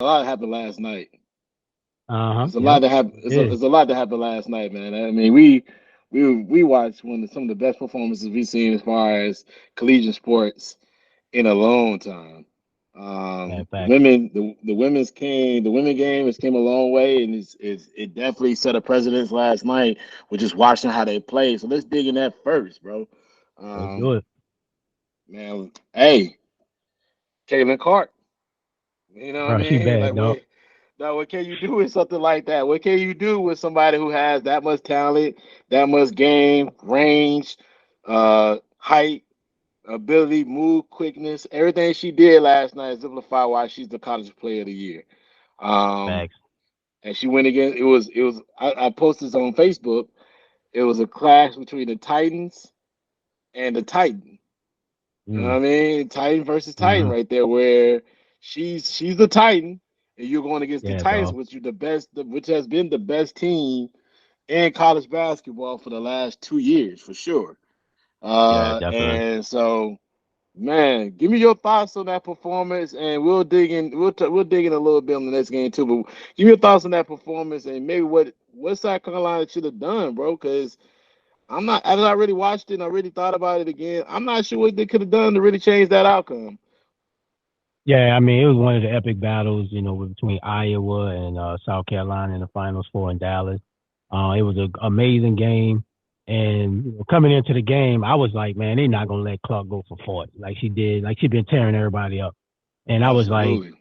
A lot happened last night. Uh-huh. It's a lot Yep. that happened. It is. It's a lot that happened last night, man. I mean, we watched one of some of the best performances we've seen as far as collegiate sports in a long time. Yeah, facts. The women game has came a long way, and it definitely set a precedence last night with just watching how they play. So let's dig in that first, bro. Let's do Um, it. man, hey, Caitlin Clark, you know what I Bro, she mean? bad, Like, dog. what can you do with something like that? What can you do with somebody who has that much talent, that much game, range, height, ability, move, quickness, everything she did last night exemplified why she's the college player of the year. Um, Facts. and she went against it was I posted this on Facebook. It was a clash between the Titans and the Titan. You know what Mm. I mean? Titan versus Titan Mm-hmm. right there, where she's the Titan, and you're going against the Yeah, Titans, bro. which are which has been the best team in college basketball for the last 2 years for sure. Yeah, definitely. And so, man, give me your thoughts on that performance, and we'll dig in. We'll dig in a little bit on the next game too. But give me your thoughts on that performance, and maybe what South Carolina should have done, bro. Because I'm not. As I already watched it, and I really thought about it again. I'm not sure what they could have done to really change that outcome. Yeah, I mean, it was one of the epic battles, between Iowa and South Carolina in the Finals Four in Dallas. It was an amazing game. And coming into the game, I was like, man, they're not gonna let Clark go for 40 like she did. Like she'd been tearing everybody up. And Absolutely.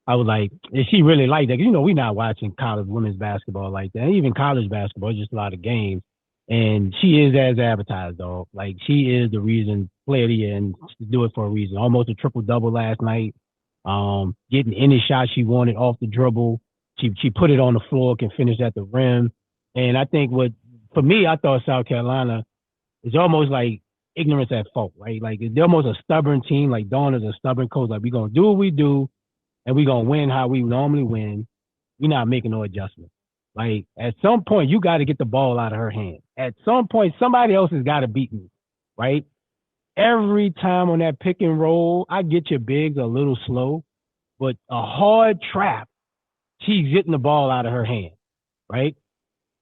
I was like, is she really like that? We not watching college women's basketball like that. And even college basketball, just a lot of games. And she is as advertised, though. Like she is the reason player of the year, and she do it for a reason. Almost a triple double last night. Getting any shot she wanted off the dribble. She put it on the floor, can finish at the rim. And I think what for me, I thought South Carolina is almost like ignorance at fault, right? Like they're almost a stubborn team. Like Dawn is a stubborn coach. Like we're gonna do what we do and we're gonna win how we normally win. We're not making no adjustments. Like at some point, you got to get the ball out of her hand. At some point, somebody else has got to beat me, right? Every time on that pick and roll, I get your bigs a little slow, but a hard trap, she's getting the ball out of her hand, right?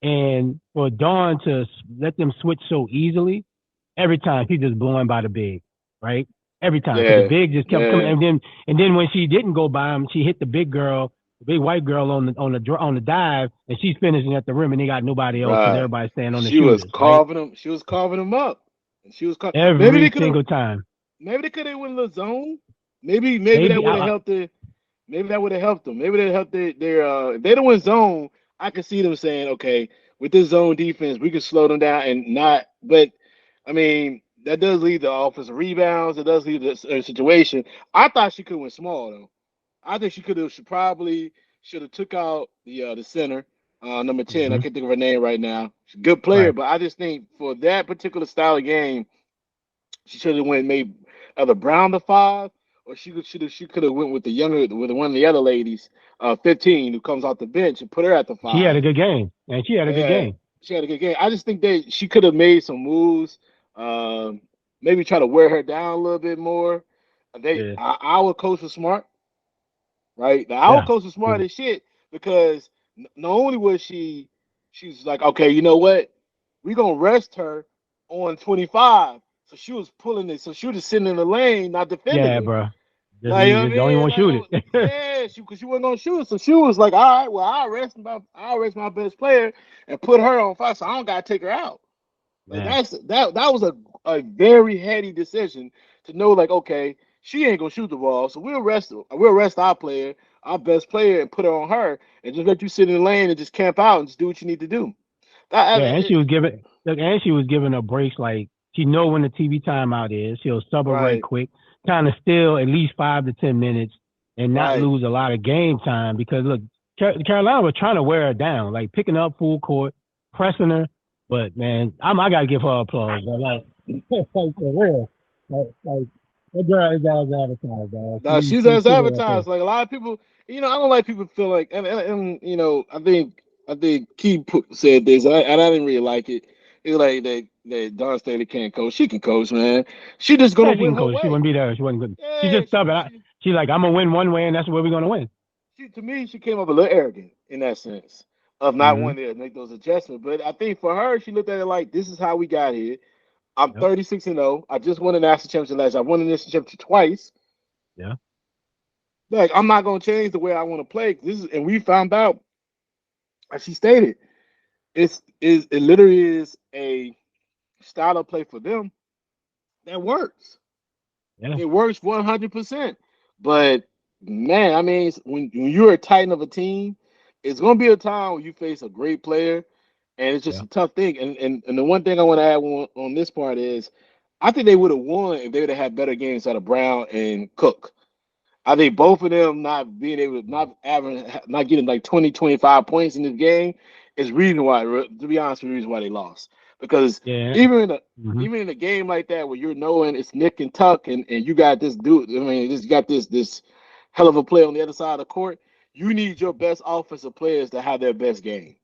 And for Dawn to let them switch so easily, every time she just blowing by the big, right? Every time because the Yeah. big just kept coming, Yeah. and then when she didn't go by him, she hit the big girl, the big white girl on the dive, and she's finishing at the rim, and they got nobody else because Right. everybody's staying on the She was shooters, right? carving them. She was carving them up. And she was maybe they Every could have. single time. Maybe they could have went in the zone. Maybe that Maybe would have helped it. Maybe that would have helped them. Maybe that helped their if they don't win zone, I could see them saying, okay, with this zone defense, we can slow them down and not. But I mean, that does lead to offensive rebounds. It does lead to a situation. I thought she could win small though. I think she could have. She probably should have took out the center, number 10. I hmm can't think of her name right now. She's a good player, right. but I just think for that particular style of game, she should have went maybe either Brown the five, or she could have went with the younger with one of the other ladies, 15, who comes off the bench and put her at the She had a five. good game, and she had a good Yeah, game. she had a good game. I just think that she could have made some moves, um, maybe try to wear her down a little bit more. Yeah, Our coach was smart, right? The our yeah. coach was She smart as shit because not only was she's like, okay, you know what, we gonna rest her on 25. So she was pulling it, so she was just sitting in the lane, not defending yeah, her. bro. Just Like, you know you what I just don't even mean? want to Like, shoot oh, it. yeah, because she wasn't gonna shoot. So she was like, all right, well, I'll rest my best player and put her on five, so I don't gotta take her out. Like Man, that was a very heady decision to know, like, okay, she ain't gonna shoot the ball, so we'll rest our player, our best player, and put her on her, and just let you sit in the lane and just camp out and just do what you need to do. yeah, That, and she was giving look, and she was giving her breaks like she know when the TV timeout is. She'll sub her right right, quick, kind of steal at least 5 to 10 minutes, and not right. lose a lot of game time because look, Carolina was trying to wear her down, like picking up full court, pressing her. But man, I gotta give her applause. But like for real, like that girl is as advertised, dog. Now she's She as put it up there. advertised. Like a lot of people, I don't like people feel like, and I think said this, and I didn't really like it. It's like that Don Staley can't coach. She can coach, man. She just gonna Yeah, she win can her coach. She way. wouldn't be there. She wasn't good. She Yeah, just stubborn. She's like, I'm gonna win one way, and that's where we're gonna win. to me, she came up a little arrogant in that sense of not Mm-hmm. wanting to make those adjustments. But I think for her, she looked at it like, this is how we got here. I'm Yep. 36-0. I just won a national championship last year. I won a national championship twice. Yeah. Like, I'm not gonna change the way I want to play. This is, and we found out, as she stated, it literally is a style of play for them that works. Yeah. It works 100%. But man, I mean, when you're a titan of a team, it's gonna be a time when you face a great player, and it's just Yeah. a tough thing. And the one thing I want to add on this part is, I think they would have won if they would have had better games out of Brown and Cook. I think both of them not being able to not getting like 20, 25 points in this game is reason why, to be honest, the reason why they lost. Because Yeah. even in a Mm-hmm. even in a game like that where you're knowing it's Nick and Tuck and you got this dude, I mean, you got this hell of a play on the other side of the court, you need your best offensive players to have their best game,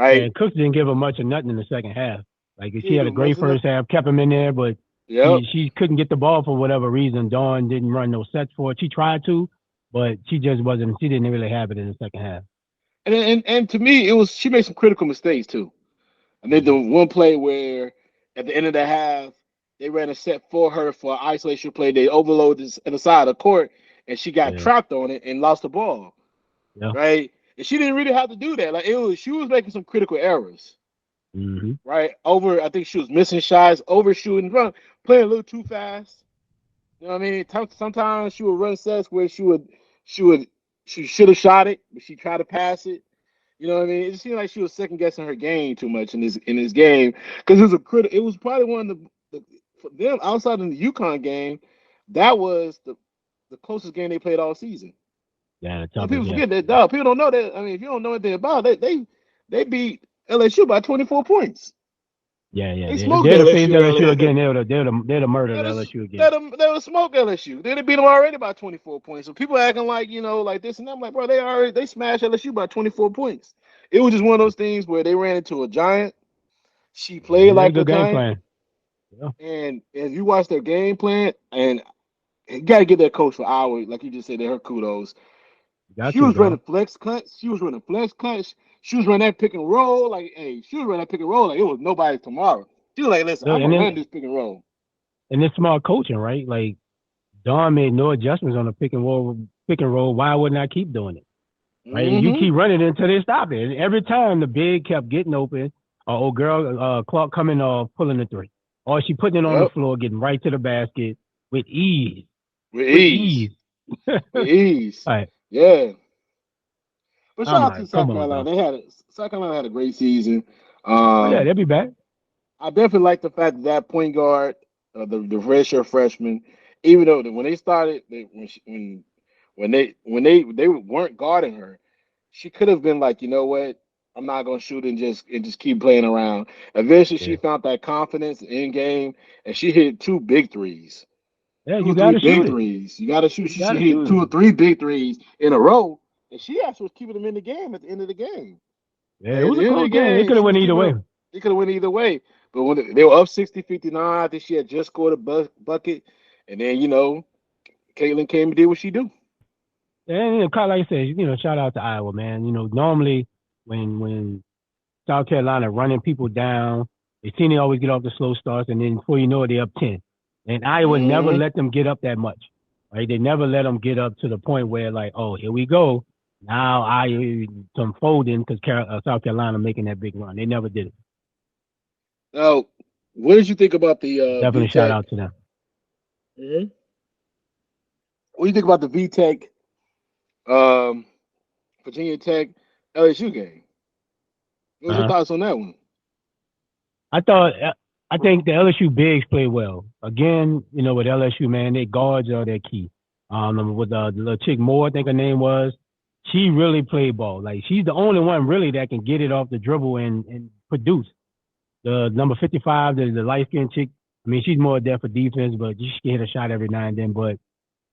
Yeah. right? And Cooks didn't give her much of nothing in the second half. Like He she didn't had a do much great of nothing. first half, kept him in there, but Yep. she couldn't get the ball for whatever reason. Dawn didn't run no sets for it. She tried to, but she just wasn't. She didn't really have it in the second half. And to me, it was she made some critical mistakes too. I think the Mm-hmm. one play where at the end of the half they ran a set for her for an isolation play. They overloaded this at the side of the court, and she got Yeah. trapped on it and lost the ball. Yeah. Right, and she didn't really have to do that. Like it was, she was making some critical errors. Mm-hmm. Right, I think she was missing shots, overshooting, playing a little too fast. You know what I mean? Sometimes she would run sets where she would she should have shot it, but she tried to pass it. You know what I mean? It just seemed like she was second guessing her game too much in this game because it was it was probably one of the for them outside of the UConn game, that was the closest game they played all season. Yeah. The And toughest. people Yeah. forget that. Dog, people don't know that. I mean, if you don't know anything about it, they beat LSU by 24 points. Yeah. Yeah. They smoked They'd have faced LSU LSU earlier. again. They'd have murdered LSU again. They would smoke LSU. They beat them already by 24 points. So people acting like, like this and that. I'm like, bro, they smashed LSU by 24 points. It was just one of those things where they ran into a giant. She Yeah, played they had a like a good game giant. plan. Yeah. And if you watch their game plan, and you got to give that coach for hours, like you just said, her kudos. You got She to, was running dog. flex cuts. She was running flex cuts. She was running that pick and roll. Like, hey, she was running that pick and roll like it was nobody tomorrow. She was like, listen, Look, I'm and going to then run this pick and roll. and it's smart coaching, right? Like Don made no adjustments on the pick and roll. Pick and roll. Why wouldn't I keep doing it? Right? And you Mm-hmm. keep running it until they stop it. And every time the big kept getting open, old girl Clark coming off pulling the three, or she putting it on the Yep. floor, getting right to the basket with ease. With With ease. ease. With ease. Like Yeah. But shout I'm out to like, come South on, Carolina. dog. South Carolina had a great season. Oh yeah, Um, they'll be back. I definitely like the fact that point guard, the redshirt freshman, even though when they started, when they weren't guarding her, she could have been like, you know what, I'm not gonna shoot and just keep playing around. Eventually, she Yeah. found that confidence in game, and she hit two big threes, Yeah, two you or three gotta big shoot it. threes. You got to shoot. You She gotta hit shoot two it. or three big threes in a row, and she actually was keeping them in the game at the end of the game. Yeah, Like it at was the a end of close the game. It game, could have she went was either keeping way. them. It could have went either way. But when they were up 60-59, I think she had just scored a bucket. And then, Caitlin came and did what she do. And like I said, shout out to Iowa, man. Normally when South Carolina running people down, they seem to always get off the slow starts, and then before you know it, they're up 10. And Iowa never Mm-hmm. let them get up that much. Right? They never let them get up to the point where like, oh, here we go. Now Iowa some folding because South Carolina making that big run. They never did it. Now, what did you think about the Definitely shout VTech? out to them. Mm-hmm. What do you think about the VTech, um, Virginia Tech, LSU game? What was your Uh-huh. thoughts on that one? I thought I think the LSU bigs play well. Again, with LSU, man, their guards are their key. With the little chick Moore, I think her name was, she really played ball. Like she's the only one really that can get it off the dribble and produce. The number 55, the light skinned chick. I mean, she's more there for defense, but she can hit a shot every now and then. But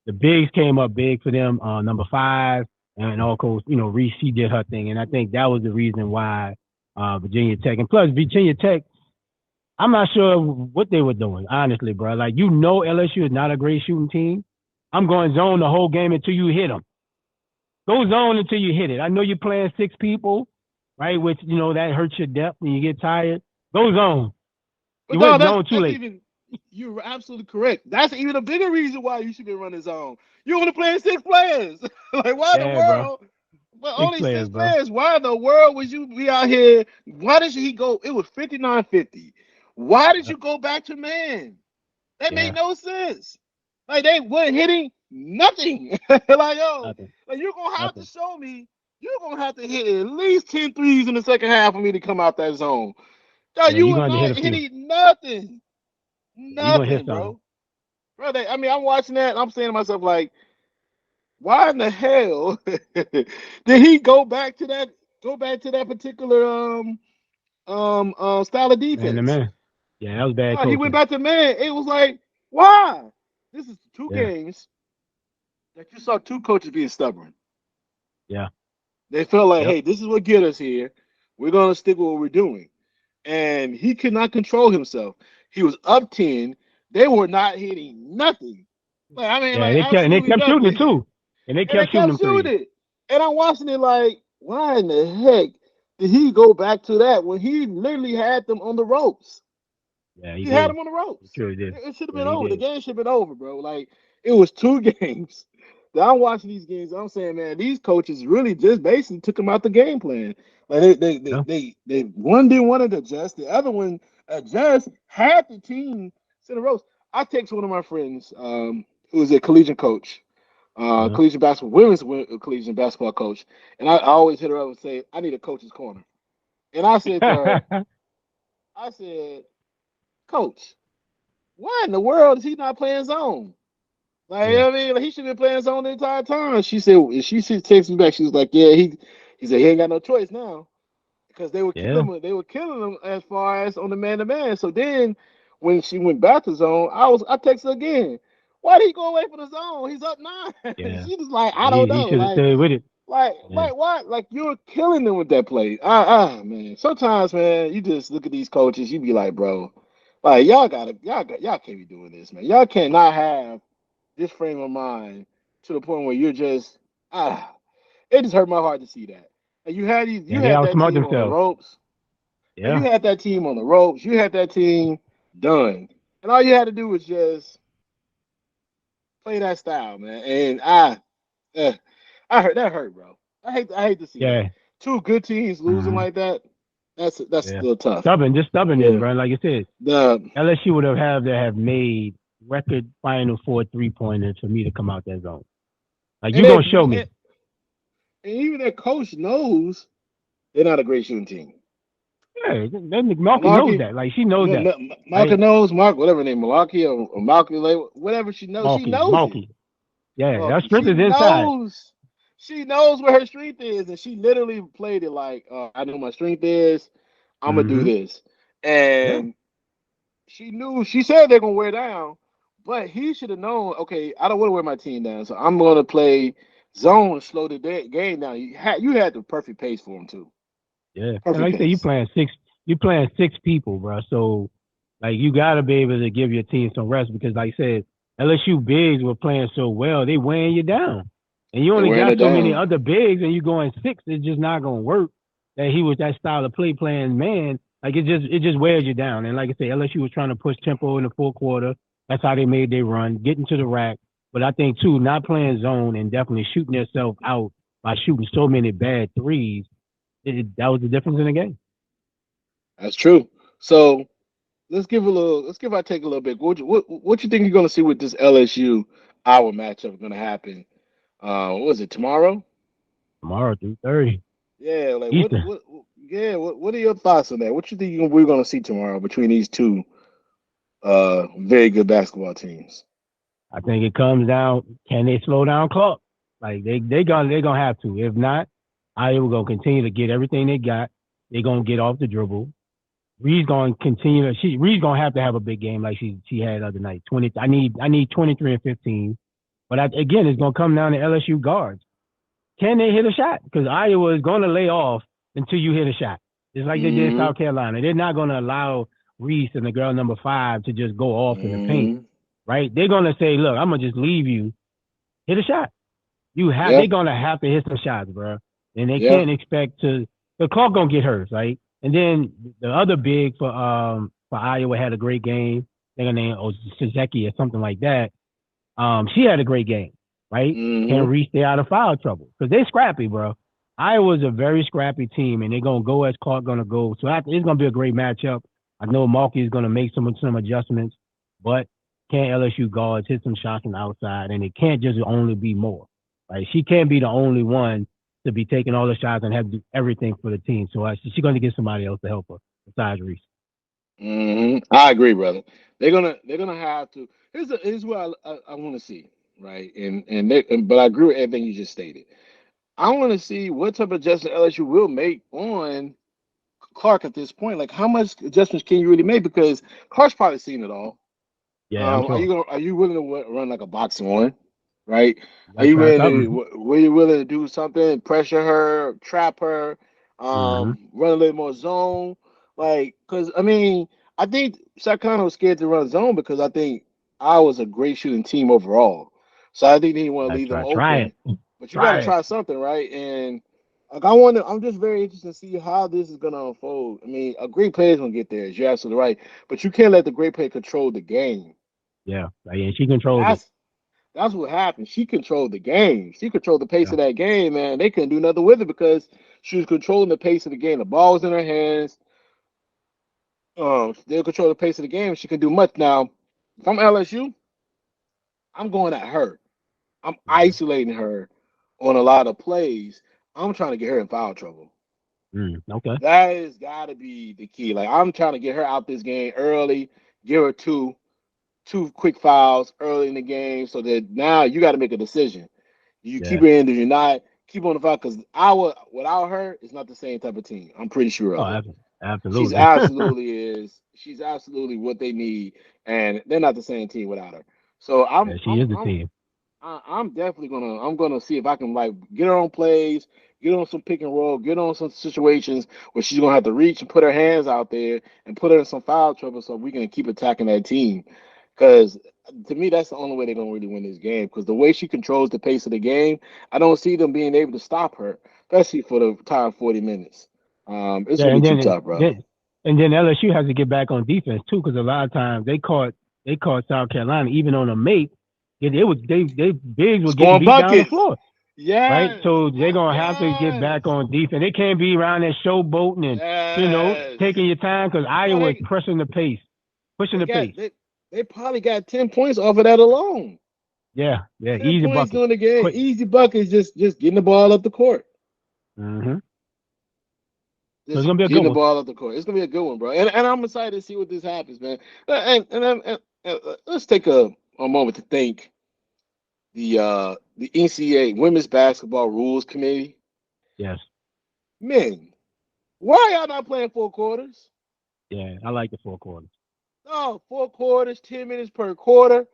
the bigs came up big for them. Number 5, and of course, Reese, she did her thing, and I think that was the reason why Virginia Tech, and plus Virginia Tech, I'm not sure what they were doing, honestly, bro. Like, LSU is not a great shooting team. I'm going zone the whole game until you hit them. Go zone until you hit it. I know you're playing 6 people, right? Which that hurts your depth and you get tired. Go zone. But You no, went that's zone too that's late. even you're absolutely correct. That's even a bigger reason why you should be running zone. You only playing 6 players. Like why in the Yeah, bro. world? But Six only players, six bro. players. Why in the world would you be out here? Why did he go? It was 59-50. Why did Yeah. you go back to man? That made Yeah. no sense. Like they weren't hitting nothing. Like yo, Nothing. like you're gonna have to Nothing. show me. You're gonna have to hit at least 10 threes in the second half for me to come out that zone. No, Yeah, you you're were going to hit not a few. hitting nothing. Yeah, you're going to hit Nothing, something. bro. I mean, I'm watching that and I'm saying to myself, like, why in the hell did he go back to that particular style of Man to defense? man. Yeah, that was bad No, he went coaching. back to man. It was like, why? This is two Yeah. games that you saw two coaches being stubborn. Yeah. They felt like, Yep. hey, this is what get us here. We're gonna stick with what we're doing. And he could not control himself. He was up 10. They were not hitting nothing. Like, I mean, Yeah, like they absolutely kept shooting it nothing. too. And they And they kept shooting kept them threes. shooting it. And I'm watching it like, why in the heck did he go back to that when he literally had them on the ropes? Yeah, he He had did. them on the He ropes. truly did. It should have Yeah, been he over. The did. game should have been over, bro. Like it was two games. That I'm watching these games. I'm saying, man, these coaches really just basically took him out the game plan. Like Yeah. they one didn't want to adjust, the other one adjust, had the team in the ropes. I text one of my friends, who is a collegiate coach, Uh-huh. collegiate basketball, collegiate basketball coach, and I always hit her up and say, I need a coach's corner. And I said to her, I said, Coach, why in the world is he not playing zone? Like yeah. I mean, like, he should have been playing zone the entire time. She texted me back. She was like, yeah, he said he ain't got no choice now because Yeah. they were killing him as far as on the man to man. So then when she went back to zone, I texted her again. Why did he go away from the zone? He's up 9. Yeah. She was like, I don't He know. should have stayed with it. Yeah. Like what? Like you're killing them with that play. Man. Sometimes, man, you just look at these coaches, you be like, bro, like y'all can't be doing this, man. Y'all cannot have this frame of mind to the point where you're just ah. It just hurt my heart to see that. And Yeah, you they had that outsmart team on the themselves. ropes. And you Yeah. had that team on the ropes. You had that team done. And all you had to do was just play that style, man. And uh, I hurt that hurt, bro. I hate to see that. Yeah. Two good teams losing Mhm. like that. That's a Yeah. little tough. Stubborn, just stubbornness, Yeah. bro. Like I said, The LSU would have made record Final Four 3-pointers for me to come out that zone. Like and you they gonna show me. and even their coach knows they're not a great shooting team. Yeah, then Malcolm knows Malarkey, that. Like she knows that. Malcolm Right? knows Mark, whatever her name, Malarkey or Malcolm, whatever she Malky, knows it. Malky. Yeah, that Malarkey, strength is inside. she knows where her strength is, and she literally played it like, I know my strength is. I'm gonna do Mm-hmm. this, Yeah. and she knew. She said they're gonna wear down, but he should have known. Okay, I don't want to wear my team down, so I'm gonna play zone, slow the game down. You had the perfect pace for him too. Yeah. And Perfect like I say, pace. you playing 6 people, bro. So like you gotta be able to give your team some rest because like I said, LSU bigs were playing so well, they weighing you down. And you They're only wearing got it so many down. other bigs and you going 6, it's just not gonna work. That he was that style of play playing man, like it just wears you down. And like I say, LSU was trying to push tempo in the fourth quarter. That's how they made their run, getting to the rack. But I think too, not playing zone and definitely shooting themselves out by shooting so many bad threes, that was the difference in the game. That's true. So let's give our take a little bit. What you think you're gonna see with this LSU our matchup gonna happen? What was it tomorrow? Tomorrow, 3:30 Yeah, like Eastern. yeah, what are your thoughts on that? What you think we're gonna see tomorrow between these two very good basketball teams? I think it comes down, can they slow down Clark? Like they gonna have to. If not, Iowa gonna continue to get everything they got. They're gonna get off the dribble. Reed's gonna continue to Reed's gonna have to have a big game like she had the other night. 20 I need 23 and 15. But again, it's gonna come down to LSU guards. Can they hit a shot? Because Iowa is gonna lay off until you hit a shot. It's like they did Mm-hmm. South Carolina. They're not gonna allow Reese and the girl number 5 to just go off in the paint, Mm-hmm. right? They're gonna say, look, I'm gonna just leave you, hit a shot. Yeah. they're gonna have to hit some shots, bro. And they Yeah. can't expect to the Clark gonna get hurt, right? And then the other big for Iowa had a great game. They're gonna name Suzeki or something like that. She had a great game, right? Mm-hmm. Can Reese stay out of foul trouble because they scrappy, bro. Iowa's a very scrappy team, and they're gonna go as Clark gonna go. So it's gonna be a great matchup. I know Markey is gonna make some adjustments, but can LSU guards hit some shots on the outside, and it can't just only be more. Right? She can't be the only one to be taking all the shots and have to do everything for the team. So she's gonna get somebody else to help her besides Reese. Mm-hmm. I agree, brother. They're gonna have to. Here's what I want to see, right? But I agree with everything you just stated. I want to see what type of adjustment LSU will make on Clark at this point. Like, how much adjustments can you really make? Because Clark's probably seen it all. Yeah, I'm sure. Are you willing to run like a box one, right? You Are gotta you try willing to something. were you willing to do something, pressure her, trap her, Mm-hmm. run a little more zone, like because I mean I think Sacramento was scared to run zone because I think I was a great shooting team overall, so I think they want to Gotta leave them try open, it. but you got to Try it. try something, right? And like I want to, I'm just very interested to see how this is gonna unfold. I mean, a great player is gonna get there. You're absolutely right, but you can't let the great player control the game. Yeah. Like, and she controls it. That's what happened. She controlled the game. She controlled the pace Yeah. of that game, man. They couldn't do nothing with it because she was controlling the pace of the game. The ball was in her hands. They control the pace of the game. She can do much. Now, if I'm LSU, I'm going at her. I'm Mm-hmm. isolating her on a lot of plays. I'm trying to get her in foul trouble. Okay. That has got to be the key. Like I'm trying to get her out this game early. Give her two quick fouls early in the game, so that now you got to make a decision. Do you keep Yeah. her in? Do you not keep on the file? Because our without her, it's not the same type of team. I'm pretty sure Oh, of it. She's absolutely. absolutely is. She's absolutely what they need, and they're not the same team without her. So Yeah, she is the team. I'm definitely gonna see if I can like get her on plays, get on some pick and roll, get on some situations where she's gonna have to reach and put her hands out there and put her in some foul trouble so we can keep attacking that team. Because to me, that's the only way they're gonna really win this game. Because the way she controls the pace of the game, I don't see them being able to stop her, especially for the entire 40 minutes. It's Yeah, gonna be too tough, brother. and then LSU has to get back on defense too, because a lot of times they caught South Carolina even on a make. It was they bigs were getting Scoring beat down the buckets. floor, right? Yes. So they're gonna have to get Yes. back on defense. They can't be around there showboating and Yes. taking your time because Bro, Iowa is pressing the pace, pushing they the got pace. they probably got 10 points off of that alone. Yeah, yeah, 10 easy points buckets, during the game. quick. Easy buckets, just getting the ball up the court. Mm-hmm. So it's Just gonna be a good getting the one. ball up the court. It's gonna be a good one, bro. And I'm excited to see what this happens, man. Let's take a moment to thank the NCAA Women's Basketball Rules Committee. Yes, Men, why y'all not playing four quarters? yeah, I like the four quarters. No, four quarters, 10 minutes per quarter.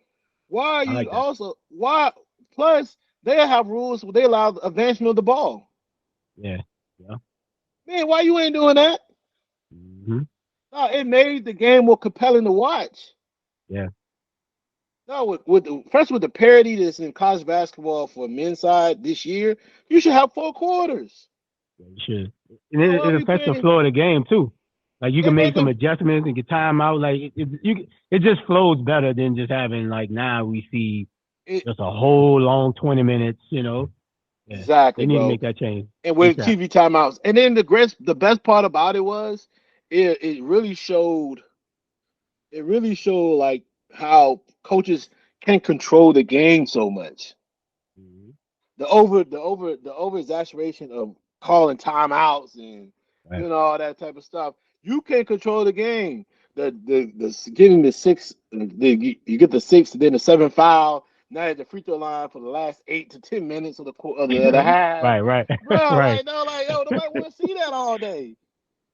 Why are I you like that. also why plus they have rules where they allow the advancement of the ball. Yeah, yeah, Man, why you ain't doing that? mm-hmm. No, it made the game more compelling to watch. Yeah. No, first with the parity that's in college basketball for men's side this year, you should have four quarters. Yeah, you should. And No, it, why are it we affects the playing? flow of the game too. Like you can It make make some them. adjustments and get time out. Like it just flows better than just having like now we see It, just a whole long 20 minutes. Yeah, exactly, they need to bro. make that change And with ASAP. TV timeouts, and then the best part about it was it really showed like how coaches can control the game so much. Mm-hmm. The over exaggeration of calling timeouts and Right. all that type of stuff. You can't control the game. The getting the six, you get the six, then the seven foul. Now at the free throw line for the last 8 to 10 minutes of the half, Right, right, bro. right. Like no, like yo, nobody want to see that all day.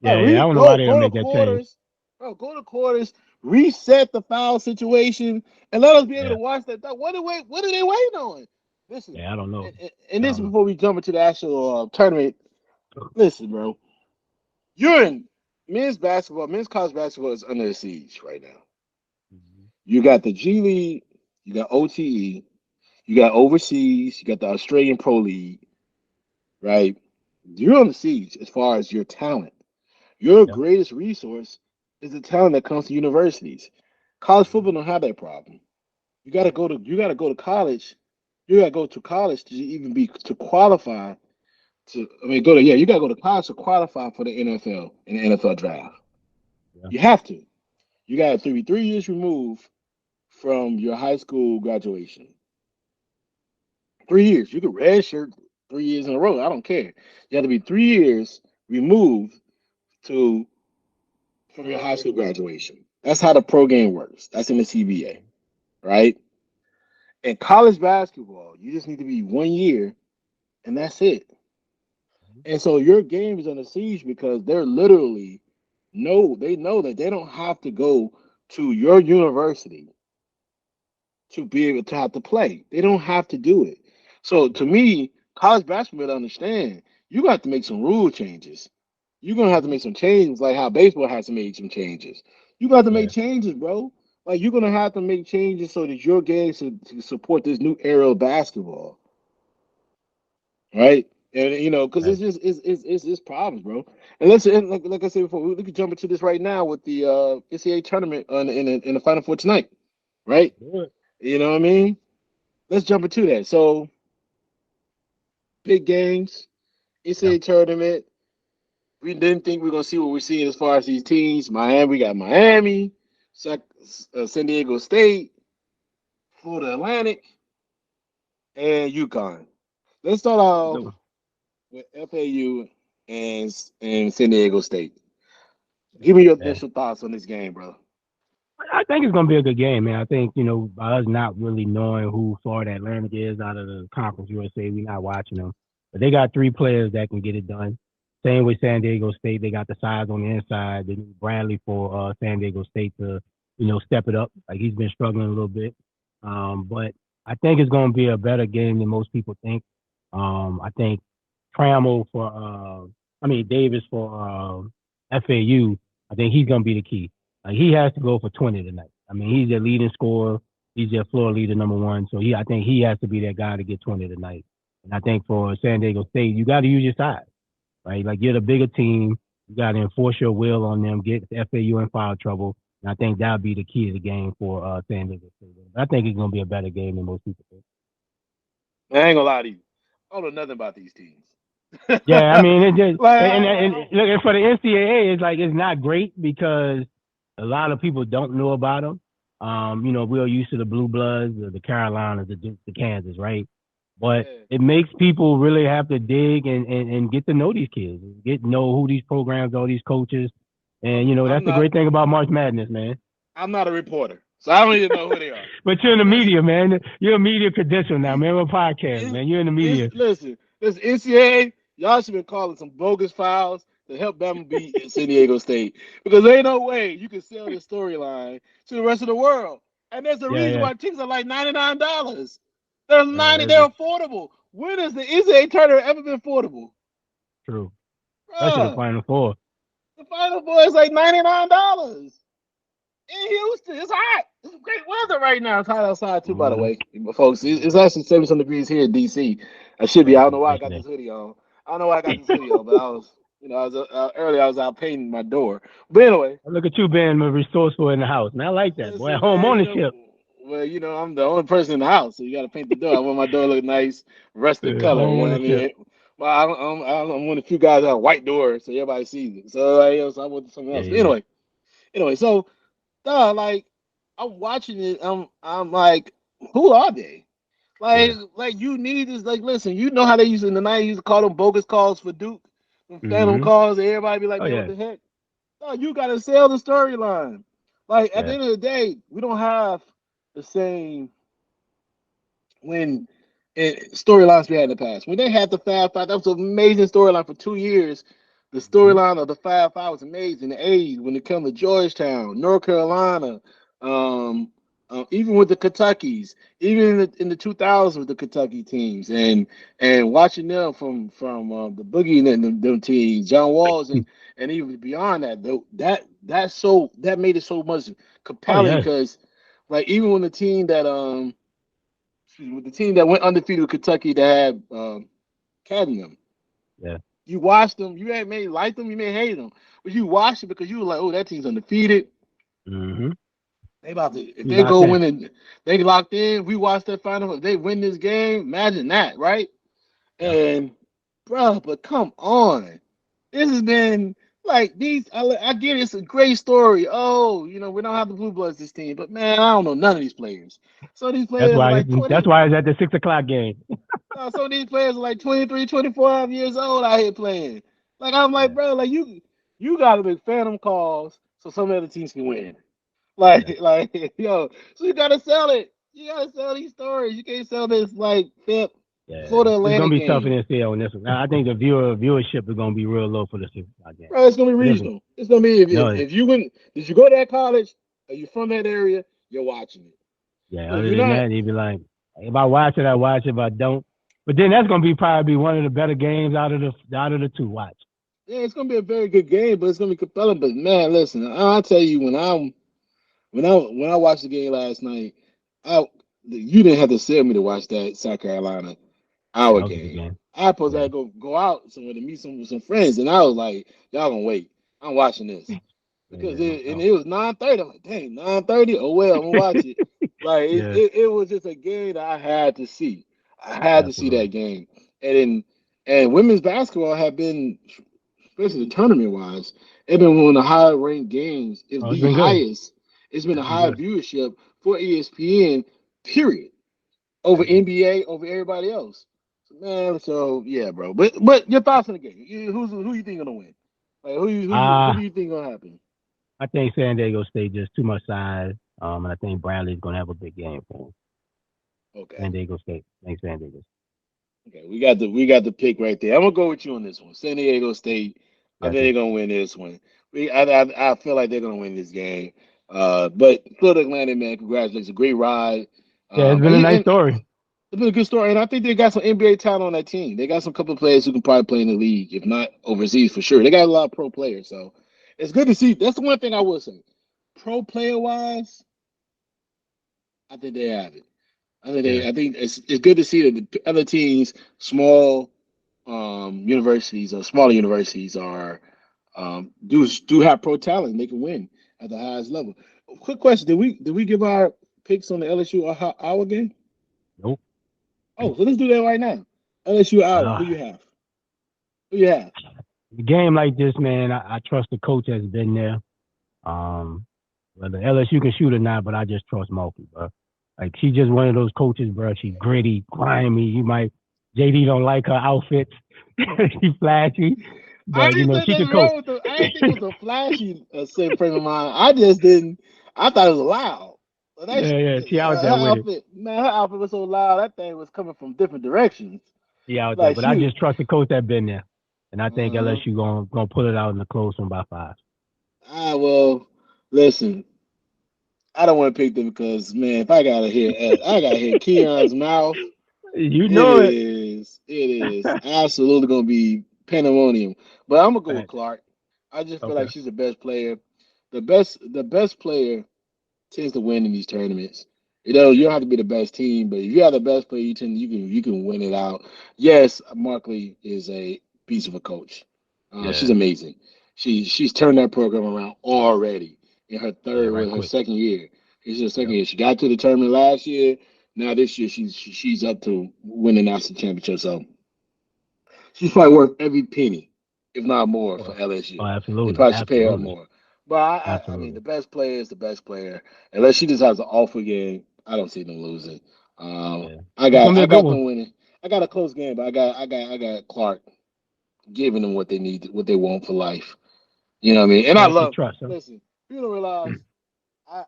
Yeah, Like yeah. I don't know why go they don't go to make that change. quarters, bro. Go to quarters, reset the foul situation, and let us be able to Yeah, watch that. What are they waiting on? Listen, yeah. I don't know. and I this don't is know. before we jump into the actual tournament. Listen, bro, you're in men's basketball. Men's college basketball is under siege right now. Mhm. You got the G League, you got OTE, You got overseas. You got the Australian Pro League, right? You're on the siege as far as your talent. Your Yeah. greatest resource is the talent that comes to universities. College football don't have that problem. You gotta go to college. You gotta go to college to even be to qualify to I mean go to yeah, you gotta go to college to qualify for the NFL and the NFL draft. Yeah. You have to. You gotta 3 years removed from your high school graduation. 3 years. You could redshirt 3 years in a row. I don't care. You have to be 3 years removed to from your high school graduation. That's how the pro game works. That's in the CBA, right? In college basketball, you just need to be 1 year, and that's it. And so your game is under siege because they're literally they know that they don't have to go to your university to be able to have to play. They don't have to do it. So to me, college basketball to understand, you got to make some rule changes. You're gonna have to make some changes, like how baseball has to make some changes. You got to make Yeah. changes, bro. Like you're gonna have to make changes so that your game to support this new era of basketball, right? And because Right. it's problems, bro. And let's and like I said before, we could jump into this right now with the NCAA tournament in the Final Four tonight, right? Do it. You know what I mean? Let's jump into that. So big games, Yeah. NCAA tournament. We didn't think we are gonna see what we're seeing as far as these teams. Miami, we got Miami, San Diego State, Florida Atlantic, and UConn. Let's start off So, with FAU and San Diego State. Give me your yeah. initial thoughts on this game, bro. I think it's gonna be a good game, man. I think by us not really knowing who Florida Atlantic is out of the Conference USA, we're not watching them. But they got three players that can get it done. Same with San Diego State, they got the size on the inside. They need Bradley for San Diego State to step it up. Like he's been struggling a little bit, but I think it's gonna be a better game than most people think. I think Trammell for I mean Davis for FAU. I think he's gonna be the key. He has to go for 20 tonight. I mean, he's their leading scorer. He's their floor leader, number one. So I think he has to be that guy to get 20 tonight. And I think for San Diego State, you got to use your size, right? Like you're the bigger team. You got to enforce your will on them, get FAU in foul trouble. And I think that'll be the key to the game for San Diego State. But I think it's going to be a better game than most people think. I ain't gonna lie to you. I don't know nothing about these teams. Yeah, I mean, it just like, and look, and for the NCAA, it's like it's not great because a lot of people don't know about them. We're used to the Blue Bloods, the Carolinas, the Dukes, the Kansas, right? But yeah, it makes people really have to dig and get to know these kids, get to know who these programs are, these coaches, and I'm that's the not. great thing about March Madness, man. I'm not a reporter, so I don't even know who they are. But you're in the Listen, media, man. You're a media credential now, man. We're a podcast, man. You're in the media. listen, this NCAA, y'all should be calling some bogus files to help Bama beat San Diego State because there ain't no way you can sell this storyline to the rest of the world. And there's a Yeah, reason yeah. why tickets are like $99. They're 90. It's They're affordable. When has the NCAA tournament ever been affordable, true. Especially the bruh? Final Four. The Final Four is like $99 in Houston. It's hot. It's great weather right now. It's hot outside too, by the Mm-hmm. way, folks. It's actually 70 some degrees here in DC. I should be. Oh, I don't know okay. why I Nice got day. this hoodie on. I don't know why I got this hoodie on, but I was, I was earlier. I was out painting my door. But anyway, Look at you being resourceful in the house, man. I like that, boy. listen, Home man. ownership. Well, I'm the only person in the house, so you got to paint the door. I want my door to look nice, rustic color. Home You know what I ownership. mean? Well, I'm one of the few guys that have a white door, so everybody sees it. So, so I want something Yeah, else. But yeah, anyway, so like I'm watching it. I'm like, who are they? yeah. Like you need this. Like, listen, you know how they used in the '90s used to call them bogus calls for Duke, them phantom Mm-hmm. calls, and everybody be like, Oh man, what yeah, the heck? No, you gotta sell the storyline. Like at the yeah. end of the day, we don't have the same when storylines we had in the past. When they had the Fab Five, that was an amazing storyline for 2 years. The Mm-hmm. storyline of the Fab Five was amazing. The A's when it came to Georgetown, North Carolina, um, even with the Kentuckies, even in the 2000s with the Kentucky teams, and watching them from the Boogie and them teams, John Walls, and even beyond that, though that made it so much Oh compelling yes. because like even when the team that with the team that went undefeated with Kentucky that had cadmium. Yeah. You watched them. You may like them, you may hate them, but you watched it because you were like, "Oh, that team's undefeated. Mm-hmm. They about to if You they locked go in. win it, they locked in. We watched that final. If they win this game, imagine that, right?" Yeah. And bro, but come on, this has been like these. I get it's a great story. Oh, we don't have the blue bloods this team, but man, I don't know none of these players. So these That's players are why. like 20. That's why it's at the 6 o'clock game. Some of these players are like 23, 24 years old out here playing. Like I'm like, Yeah. bro, like you got to make phantom calls so some other teams can win. Yeah. Like yo, so you gotta sell it. You gotta sell these stories. You can't sell this like Flip Yeah. Florida It's gonna Atlantic be tough in game. NCAA on this one. I think the viewership is gonna be real low for the 6 o'clock game. Bro, it's gonna be But listen, regional. It's gonna be no, if you went did you go to that college? Are you from that area? You're watching it. yeah. But if Other you're than not, that, he'd be like, if I watch it, I watch it. If I don't, but then that's gonna be probably one of the better games out of the two. Watch. yeah, it's gonna be a very good game, but it's gonna be compelling. But man, listen, I'll tell you when I watched the game last night, I you didn't have to sell me to watch that South Carolina Yeah, our that was a good game. game. I supposed to Yeah. have to go out somewhere to meet some friends, and I was like, y'all gonna wait. I'm watching this because Yeah. No it doubt. was 9:30. I'm like, dang, 9:30. Oh well, I'm gonna watch it. Like Yeah. it was just a game that I had to see. I had to see that Absolutely. game, and women's basketball have been, especially tournament wise, it's been one of the higher ranked games. It's Oh, it's the been good. highest. It's been a It's been high good. viewership for ESPN. Period over Agree. NBA, over everybody else. So, man, so yeah, bro. But your thoughts on the game? Who you think gonna win? Like who do Uh you think gonna happen? I think San Diego State just too much size. And I think Bradley's gonna have a big game for him. Okay, San Diego State. Thanks, San Diego. okay, we got the pick right there. I'm gonna go with you on this one. San Diego State. I think Yes, they're sir. gonna win this one. I feel like they're gonna win this game. But Florida Atlantic, man, congratulations, a great ride. Yeah, it's been a nice And story. it's been a good story, and I think they got some NBA talent on that team. They got some couple of players who can probably play in the league, if not overseas for sure. They got a lot of pro players, so it's good to see. That's the one thing I will say. Pro player wise, I think they have it. Yeah. I think it's good to see that the other teams, small universities or smaller universities, are do have pro talent. And they can win at the highest level. Quick question: Did we give our picks on the LSU or our game? Nope. Oh, so let's do that right now. LSU hour. Uh, Who you have? Who you have? the game like this, man, I trust the coach has been there. Um, whether LSU can shoot or not, but I just trust Mulkey, bro. Like she's just one of those coaches, bro. She's gritty, grimy. JD don't like her outfits. She flashy, I but didn't say she nothing could coach. wrong with the. I didn't think it was a flashy same frame of mind. I just didn't. I thought it was loud. But that Yeah, yeah, she out her there with it. outfit, man, her outfit was so loud. That thing was coming from different directions. She out there, Like but I she. just trust the coach that been there, and I think Uh, LSU gonna pull it out in the close one by 5. well, listen. I don't want to pick them because man, if I gotta hear Keon's mouth. You It know it. is. It is absolutely gonna be pandemonium. But I'm gonna go with Facts. Clark. I just feel Okay. like she's the best player. The best player tends to win in these tournaments. You don't Yeah, have to be the best team, but if you have the best player, you can win it out. Yes, Markley is a piece of a coach. She's yeah, amazing. She's turned that program around already in her yeah. third Right, with her quick. second year. It's her second Yep. year. She got to the tournament last year. Now this year she's up to win the national championship. So she's probably worth every penny, if not more, for Oh, oh, LSU. They absolutely, probably should pay her absolutely, more. But I mean, absolutely. the best player is the best player. Unless she just has an awful game, I don't see them losing. Yeah, I it's got gonna be I a good got one. them winning. I got a close game, but I got Clark giving them what they need, what they want for life. You know what I mean? And I Yeah, she love. trusts him. Listen, you don't realize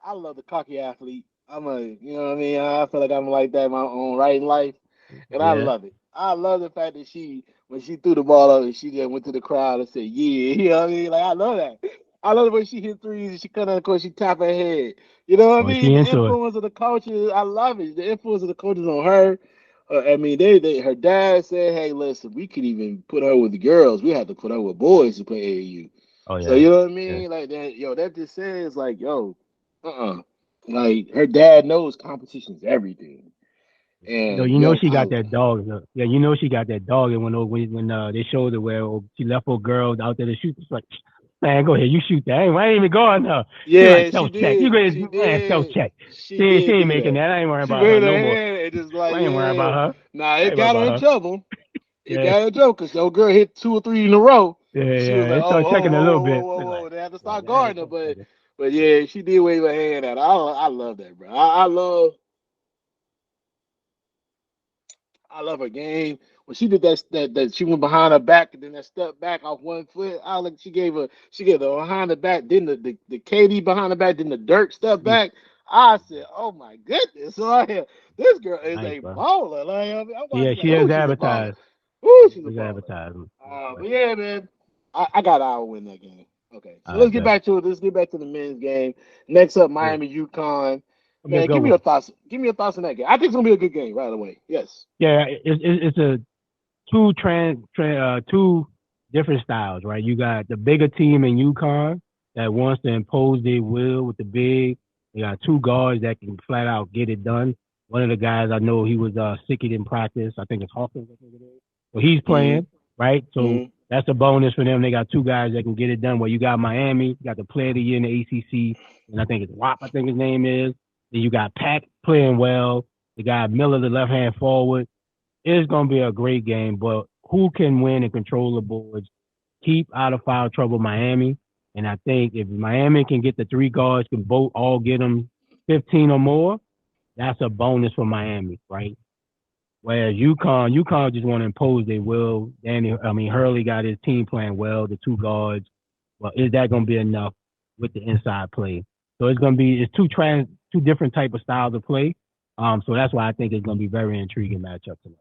I love the cocky athlete. You know what I mean? I feel like I'm like that in my own right in life. And I Yeah, love it. I love the fact that when she threw the ball up, and she just went to the crowd and said, "Yeah," you know what I mean? Like I love that. I love the way she hit threes and she cut on the court, she tap her head. You know what I oh, she mean? The into it. influence of the coaches, I love it. The influence of the coaches on her. I mean, her dad said, "Hey, listen, we could even put her with the girls. We have to put her with boys to play AAU." Oh So yeah, you know what I yeah, mean? Like that, yo, that just says like, yo, like her dad knows competition is everything. and You know yo, she got that dog. Yeah, you know she got that dog. And when they showed it where she left her girl out there to shoot, it's like, man, go ahead, you shoot that. I ain't even going her. She like yeah, she self check. You did, go ahead, she man, self did, check. she She did ain't do making that. that. I ain't worrying She about her waved her no more. hand and just like, I ain't worrying yeah. about her. Nah, I it ain't worrying got her about in her. trouble. It Yeah, got her in trouble because your girl hit 2 or 3 in a row. yeah, She was yeah. like, They oh, start oh, checking a whoa, little whoa, whoa, bit. whoa, They're whoa. like, They had to like, start I ain't guarding her, self but checking. but Yeah, yeah, she did wave her hand at her. I love that, bro. I love her game. When she did that she went behind her back and then that step back off 1 foot. I like she gave the behind the back, then the KD behind the back, then the Dirk step mm, back. I said, oh my goodness, so this girl is nice, a bro. baller. Like I'm Yeah, watching like, she oh, is she's a baller. advertised. Oh, she's a She's baller. advertised. But yeah, man, I got our win that game. Okay, so I let's get bet. back to it. Let's get back to the men's game. Next up, Yeah, Miami UConn. it'll be a Man, good give me one. your thoughts. Give me your thoughts on that game. I think it's gonna be a good game right away. Yes. Yeah, it's a two different styles, right? You got the bigger team in UConn that wants to impose their will with the big. You got two guards that can flat out get it done. One of the guys I know he was sick in practice. I think it's Hawkins. I think it is. So he's Mm-hmm. playing, right? So Mm-hmm. that's a bonus for them. They got two guys that can get it done. Well, you got Miami, you got the player of the year in the ACC, and I think it's Wap. I think his name is. Then you got Pack playing well. The guy Miller, the left hand forward. It's going to be a great game, but who can win and control the boards, keep out of foul trouble Miami? And I think if Miami can get the three guards, can both all get them 15 or more, that's a bonus for Miami, right? Whereas UConn just want to impose their will. Hurley got his team playing well, the two guards. Well, is that going to be enough with the inside play? So it's two different type of styles of play. So that's why I think it's going to be very intriguing matchup tonight.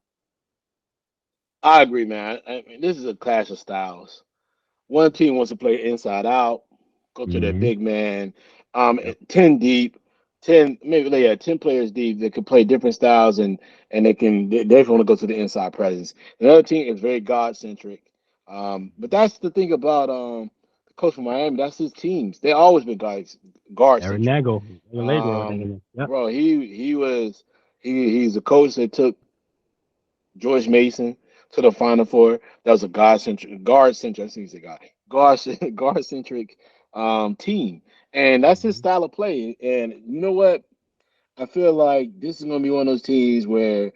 I agree, man. I mean, this is a clash of styles. One team wants to play inside out, go to their Mm-hmm. big man, Yep. 10 deep, 10 maybe they had 10 players deep that can play different styles and they definitely want to go to the inside presence. The other team is very God centric. But that's the thing about the coach from Miami. That's his teams. They always been guard Aaron centric. Nagle, Allegro, I think Um, it is. Yep. bro, he's a coach that took George Mason to the Final Four. That was a guard centric. I see a guard guard centric team, and that's his Mm-hmm. style of play. And you know what? I feel like this is gonna be one of those teams where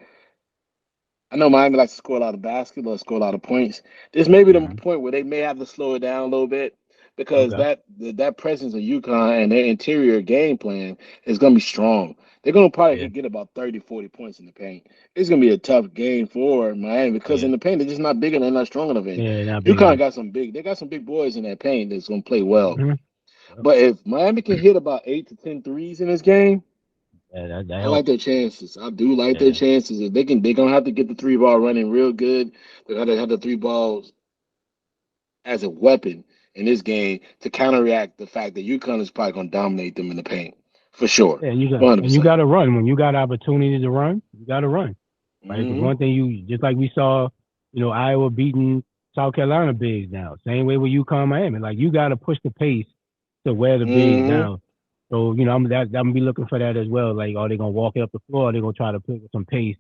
I know Miami likes to score a lot of basketball, score a lot of points. This may be the Mm-hmm. point where they may have to slow it down a little bit because Okay. that presence of UConn and their interior game plan is going to be strong. They're going to probably Yeah. get about 30, 40 points in the paint. It's going to be a tough game for Miami because Yeah. in the paint they're just not big and they're not strong enough in. Yeah. Not big UConn enough. got they got some big boys in that paint that's going to play well. Mm-hmm. Yep. But if Miami can hit about 8 to 10 threes in this game, Yeah, that I like helps. their chances. I do like their Yeah. chances. If they're gonna have to get the three ball running real good. They gotta have the three balls as a weapon in this game to counteract the fact that UConn is probably gonna dominate them in the paint for sure, Yeah. 100%. got to run when you got opportunity to run. You got to run, right? Because Hmm. one thing you just like we saw, Iowa beating South Carolina bigs now. Same way with UConn Miami. Like you got to push the pace to wear the bigs Hmm. down. So I'm gonna be looking for that as well. Like, are they gonna walk up the floor? Or are they gonna try to pick up some pace,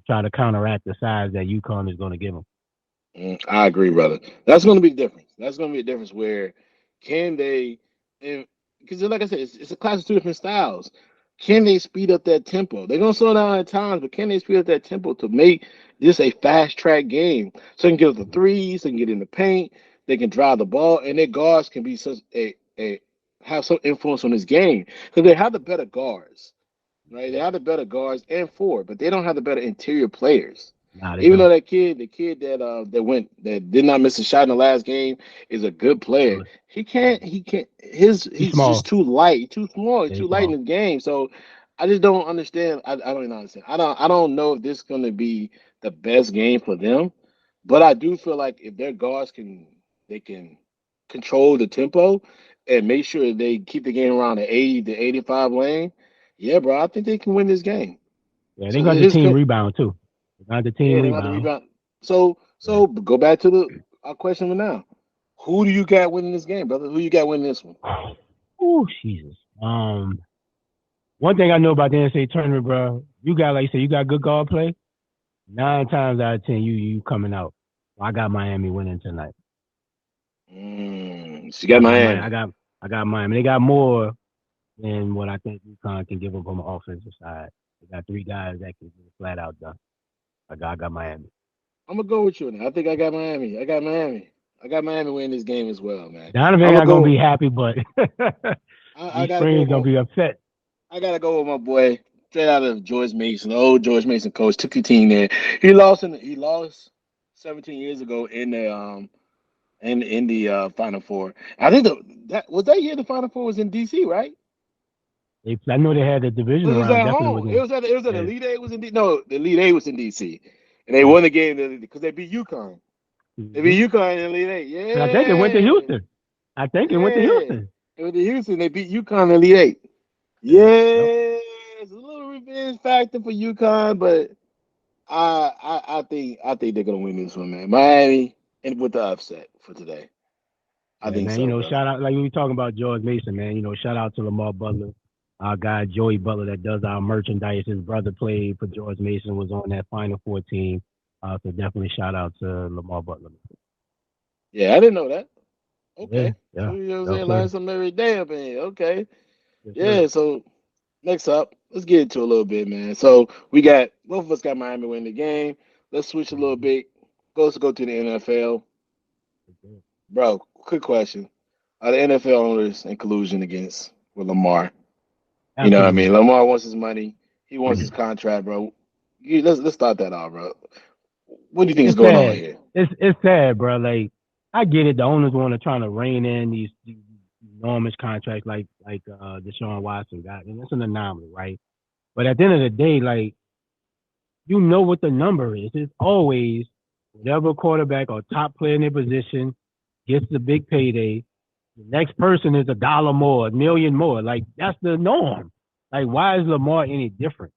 try to counteract the size that UConn is gonna give them? I agree, brother. That's gonna be the difference. That's gonna be a difference where can they, because like I said, it's a class of two different styles. Can they speed up that tempo? They're gonna slow down at times, but can they speed up that tempo to make this a fast track game? So they can get up the threes, they can get in the paint, they can drive the ball, and their guards can be such a have some influence on this game because they have the better guards, right? They have the better guards and forward, but they don't have the better interior players. Nah, they Even don't. though the kid that did not miss a shot in the last game, is a good player. Really. He can't. He's He's just small. too light, too small, he's Yeah, too he's light in small. the game. So I just don't understand. I don't even understand. I don't know if this is going to be the best game for them, but I do feel like if their guards they can control the tempo and make sure they keep the game around the 80 to 85 lane. Yeah, bro, I think they can win this game. Yeah, they So got the his team rebound too. They got the team yeah, they got the rebound. rebound. So Yeah. so go back to the our question for now. Who do you got winning this game, brother? Who you got winning this one? Oh, Jesus. One thing I know about the NCAA tournament, bro, you got like you said, you got good guard play. 9 times out of 10, you coming out. I got Miami winning tonight. She got I Miami. got Miami. They got more than what I think UConn can give up on the offensive side. They got three guys that can get it flat out done. I got Miami. I'm gonna go with you. Now. I think I got Miami. I got Miami. I got Miami winning this game as well, man. Donovan I'm gonna not gonna be go. happy, but I D gotta go Spring's with gonna my. be upset. I gotta go with my boy, straight out of George Mason. The old George Mason coach took the team there. He lost 17 years ago in the Final Four. I think that year the Final Four was in DC, right? I know they had the division It was around. at Definitely home. wasn't. It was at Yeah, Elite Eight was in D. No, the Elite Eight was in DC, and they yeah. won the game because they beat UConn. They Mm-hmm. beat UConn in the Elite Eight. But I think it went to Yeah, Houston. I think it went to yeah. Houston. It was the Houston. They beat UConn in the Elite Eight. Yeah. Yep. Yeah, it's a little revenge factor for UConn, but I think they're gonna win this one, man. Miami and with the upset for today. I Yeah, think man. so, bro. Shout out like we were talking about George Mason, man. Shout out to Lamar Butler, our guy Joey Butler that does our merchandise. His brother played for George Mason, was on that Final Four team. So definitely shout out to Lamar Butler. Yeah, I didn't know that. Yeah, Okay, so yeah, you know what I'm yes saying, learn sir, something every day up in here. Okay, yes sir. yeah. So next up, let's get into a little bit, man. So we got both of us got Miami winning the game. Let's switch a little Mm-hmm. bit. Let's go to the NFL, bro. Quick question: Are the NFL owners in collusion against with Lamar? You know what I mean? Absolutely. Lamar wants his money. He wants his contract, bro. Let's start that off, bro. What do you think is It's going on sad. here? It's sad, bro. Like I get it. The owners want to try to rein in these enormous contracts like Deshaun Watson got, and it's an anomaly, right? But at the end of the day, like you know what the number is. It's always whatever quarterback or top player in their position gets the big payday. The next person is $1 more, $1 million more. Like that's the norm. Like why is Lamar any different?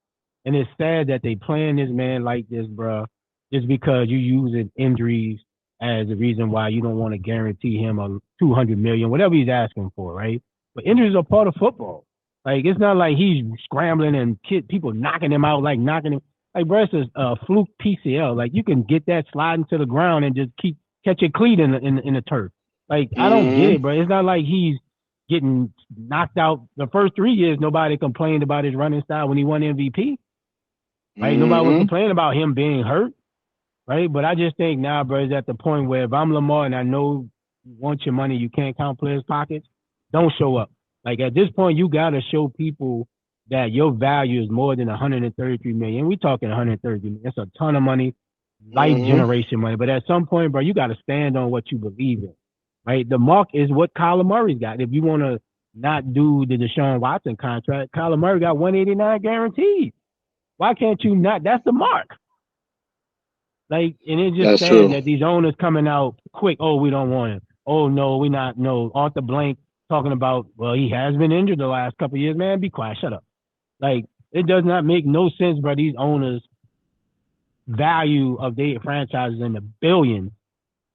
And it's sad that they playing this man like this, bro, just because you using injuries as the reason why you don't want to guarantee him a 200 million, whatever he's asking for, right? But injuries are part of football. Like it's not like he's scrambling and people knocking him out, like knocking him. Like, bro, it's a fluke PCL. Like you can get that sliding to the ground and just keep catch a cleat in the turf. Like I don't get Mm-hmm. it, bro. It's not like he's getting knocked out. The first 3 years, nobody complained about his running style when he won MVP, right? Nobody was Mm-hmm. complaining about him being hurt, right? But I just think now, bro, is at the point where if I'm Lamar and I know you want your money, you can't count players' pockets, don't show up. Like at this point, you got to show people that your value is more than 133 million. We talking 130 million. It's a ton of money, life Mm-hmm. generation money. But at some point, bro, you got to stand on what you believe in, right? The mark is what Kyler Murray's got. If you want to not do the Deshaun Watson contract, Kyler Murray got 189 guaranteed. Why can't you not? That's the mark. Like, and it's just That's sad true. that these owners coming out quick. Oh, we don't want him. Oh no, we not. No, Arthur Blank talking about. Well, he has been injured the last couple of years. Man, be quiet. Shut up. Like, it does not make no sense, bro. These owners value of their franchises in the billions,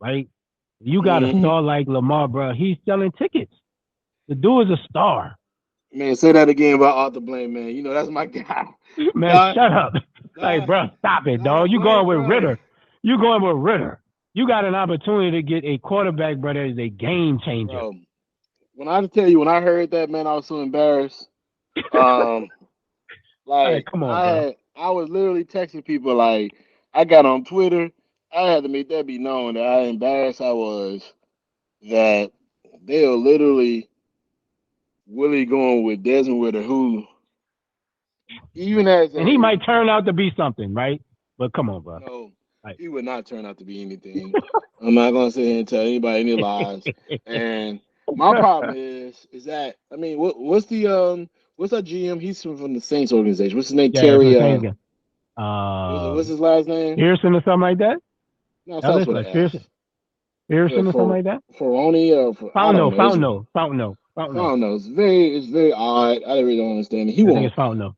right? You got a Mm-hmm. star like Lamar, bro. He's selling tickets. The dude is a star. Man, say that again about Arthur Blank, man. You know that's my guy. Man, Die, shut up. Like, die, bro, stop it, die dog. You going Blank, with bro. Ritter. You going with Ritter. You got an opportunity to get a quarterback, bro, that is a game changer. Bro, when I tell you, when I heard that, man, I was so embarrassed. Um, Like, like come on, bro. I was literally texting people. Like I got on Twitter. I had to make that be known that how embarrassed I was that they are literally really going with Desmond Ritter, who even as And he a might turn out to be something, right? But come on, bro. no, Like, he would not turn out to be anything. I'm not gonna sit here and tell anybody any lies. And my problem is that I mean, what's our GM? He's from the Saints organization. What's his name? yeah, from Terry. the Saints game. What's his last name? Pearson or something like that. No, it That starts is with an like F. Pearson or something For like that. Ferroni or for I don't Fountain, know. It's Fountain, Fountain, I Fountain. don't know. It's very odd. I really don't understand it. He I think won't. it's Fountain.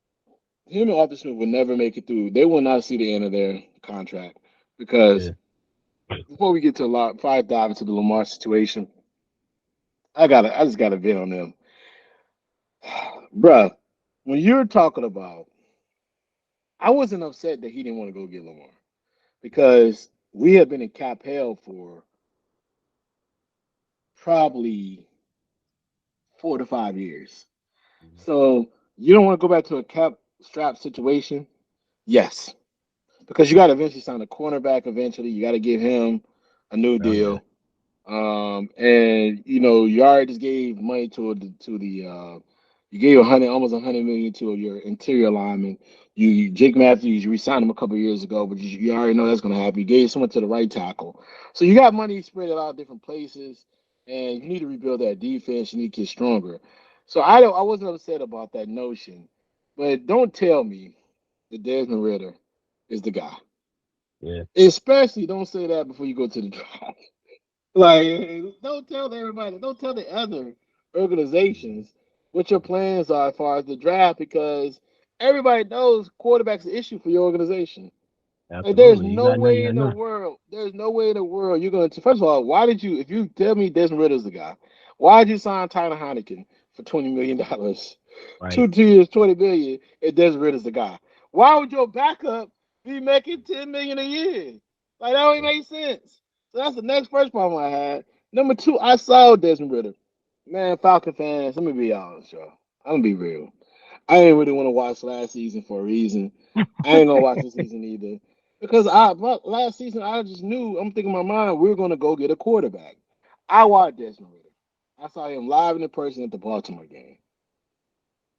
Him and Arthur Smith will never make it through. They will not see the end of their contract because Yeah. before we get to a lot, five dive into the Lamar situation, I just gotta vent on them, bruh. when you're talking about, I wasn't upset that he didn't want to go get Lamar because we have been in cap hell for probably 4 to 5 years. Mhm. So you don't want to go back to a cap strap situation? Yes, because you got to eventually sign a cornerback. Eventually, you got to give him a new Oh yeah, deal. And you already just gave money to the you gave 100 almost 100 million to your interior lineman. Jake Matthews, you re-signed him a couple of years ago, but you already know that's gonna happen. You gave someone to the right tackle, so you got money spread a lot of different places, and you need to rebuild that defense. You need to get stronger. So I wasn't upset about that notion, but don't tell me that Desmond Ritter is the guy. yeah, Especially don't say that before you go to the draft. Like, don't tell everybody, don't tell the other mhm, organizations what your plans are as far as the draft because everybody knows quarterback's an issue for your organization. Like, absolutely. You got none. there's no way in the world you're going to, first of all, why did you, if you tell me Desmond Ritter's the guy, why did you sign Tyler Heineken for $20 million? Right. 2 years, 20 million, and Desmond Ritter's the guy. Why would your backup be making 10 million a year? Like, that don't even Yeah. make sense. So that's the next first problem I had. Number two, I saw Desmond Ritter. Man, Falcon fans, let me be honest, y'all. I'm gonna be real. I didn't really want to watch last season for a reason. I ain't gonna watch this season either. Because last season I just knew I'm thinking in my mind we are gonna go get a quarterback. I watched Desmond Ritter. I saw him live and in person at the Baltimore game.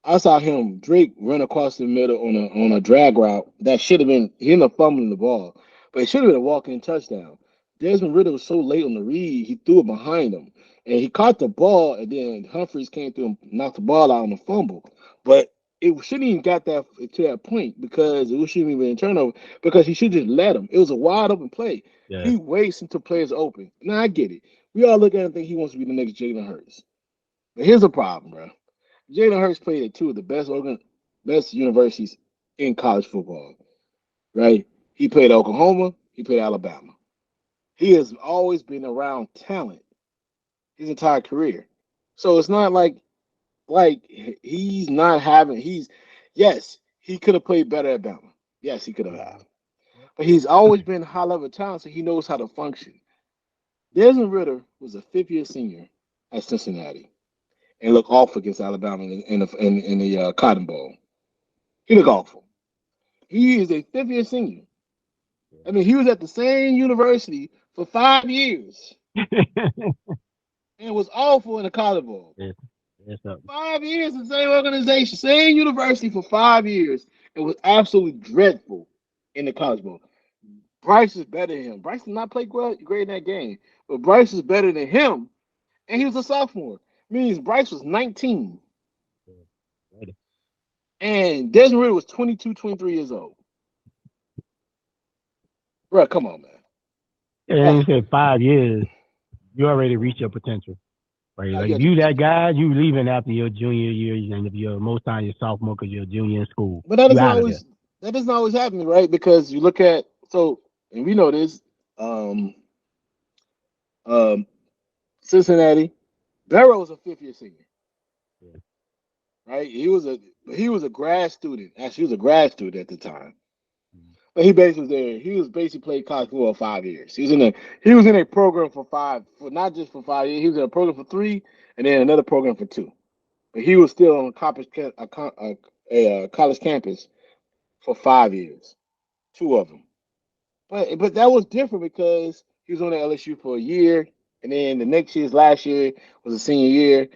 I saw him Drake run across the middle on a drag route that should have been he ended up fumbling the ball, but it should have been a walk-in touchdown. Desmond Ritter was so late on the read, he threw it behind him, and he caught the ball, and then Humphreys came through and knocked the ball out on the fumble. But it shouldn't even got that to that point because it shouldn't even been a turnover because he should just let him. It was a wide open play. Yeah. He waits until players are open. Now I get it. We all look at him and think he wants to be the next Jalen Hurts. But here's a problem, bro. Jalen Hurts played at two of the best universities in college football, right? He played at Oklahoma, he played at Alabama. He has always been around talent his entire career. So it's not like he's not having he's yes, he could have played better at Bama. Yes, he could have. Mhm. But he's always been high level talent, so he knows how to function. Desmond Ritter was a fifth year senior at Cincinnati and looked awful against Alabama in the Cotton Bowl. He looked awful. He is a fifth year senior. I mean, he was at the same university for 5 years and was awful in the College Bowl. Yeah. That's something. 5 years in the same organization, same university for 5 years, and was absolutely dreadful in the College Bowl. Bryce is better than him. Bryce did not play great in that game, but Bryce is better than him, and he was a sophomore. Means Bryce was 19, Yeah. Right. and Desmond Ritter was 22, 23 years old. Bro, come on, man. Yeah, and you Like, said 5 years, you already reached your potential. Right. now Like you if got your you that potential. guy, you leaving after your junior year, and if you're most time you're sophomore because you're a junior in school, But that you doesn't out of there. always that doesn't always happen, right? Because you look at so and we know this, um um Cincinnati, Barrow was a fifth year senior, Yeah. right? He was a grad student. Actually, he was a grad student at the time. Mhm. But he basically was there. He was basically played college football 5 years. He was in a program for not just for 5 years. He was in a program for three, and then another program for two. But he was still on a college campus for 5 years, two of them. But that was different because he was on the LSU for a year, and then the next year's last year was a senior year.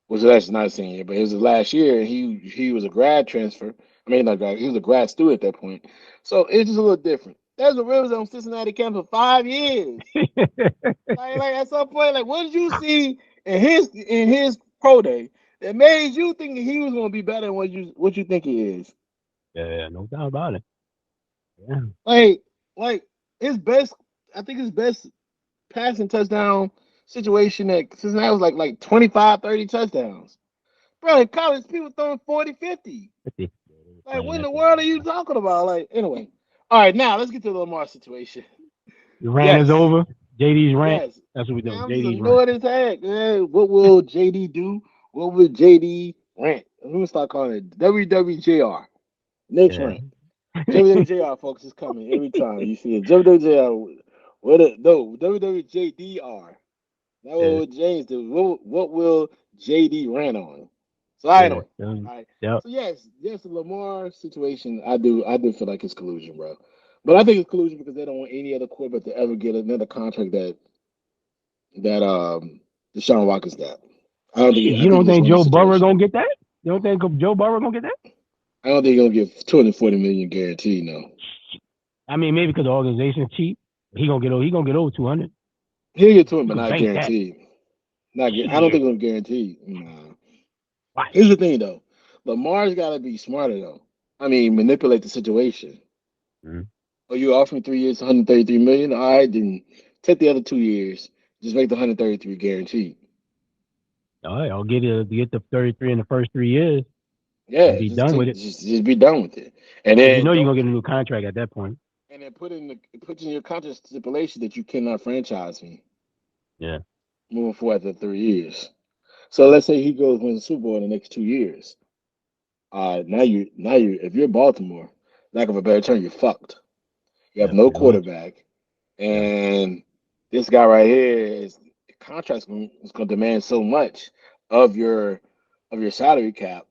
Was actually not a senior year, but it was his last year, and he was a grad transfer. I mean, not grad. He was a grad student at that point, so it's just a little different. There's a Rivers on Cincinnati campus for 5 years. Like at some point, like what did you see in his pro day that made you think that he was going to be better than what you think he is? Yeah, no doubt about it. Yeah. Like like his best, I think his best passing touchdown situation at Cincinnati was like 25, 30 touchdowns. Bro, in college, people throwing 40, 50. Let's see. Yeah, they were Like, playing what in that the thing. world are you talking about? Like, anyway. All right, now let's get to the Lamar situation. The rant is Yes. over. JD's rant. Yes. That's what we're Man, doing. I'm just JD's rant. annoyed as heck. Man. What will JD do? What will JD rant. We're gonna start calling it WWJR. Next Yeah. rant. WWJR, folks, is coming every time you see it. WWJR. What a no WWJDR. That Yeah. what James do. What will JD rant on? So Yeah. anyway, all right. Yep. So yes, the Lamar situation, I do feel like it's collusion, bro. But I think it's collusion because they don't want any other quarterback to ever get another contract that Deshaun Watkins got. I don't think Shit, I you think don't it's think one Joe Burrow situation. gonna get that? You don't think Joe Burrow gonna get that? I don't think he's gonna get 240 million guaranteed. No, I mean, maybe because the organization's cheap. He gonna get over 200. he'll get to him, You but can not bank that. guaranteed. I don't Shit. think it's guaranteed. Nah. Here's Watch. the thing though, Lamar's got to be smarter though. I mean, manipulate the situation. Mm. Oh, you offer me 3 years, 133 million. All right, then take the other 2 years. Just make the 133 guaranteed. All right, I'll get the 33 in the first 3 years and Yeah, be just done with take it. just be done with it, and Because you then know you're don't gonna get a new contract at that point. and then put in your contract stipulation that you cannot franchise me Yeah. moving forward after 3 years. So let's say he goes wins the Super Bowl in the next 2 years. Now you if you're Baltimore, lack of a better term, you're fucked. You have Yeah. no Pretty much. quarterback, Yeah. and this guy right here is is going to demand so much of your salary cap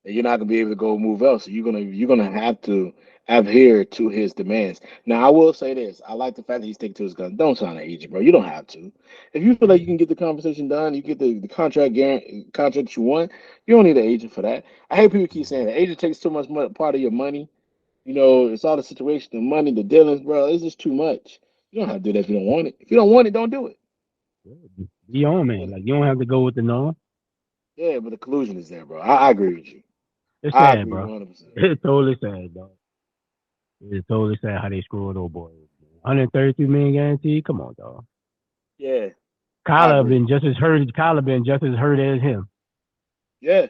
that you're not going to be able to go move else. So you're gonna have to adhere to his demands. Now, I will say this: I like the fact that he's sticking to his guns. Don't sign an agent, bro. You don't have to. If you feel like you can get the conversation done, you get the contract you want. You don't need an agent for that. I hate people keep saying the agent takes too much part of your money. It's all the situation, the money, the dealings, bro. It's just too much. You don't have to do that if you don't want it. If you don't want it, don't do it. Yeah. Be your own man. But Like you don't have to go with the norm. yeah, but the collusion is there, bro. I agree with you. It's I sad, agree bro. 100%. It's totally sad, dog. It's totally sad how they screwed old boy. 132 million guaranteed. Come on, dog. Yeah, I Kyler agree. been just as hurt. Kyler been just as hurt as him. Yeah,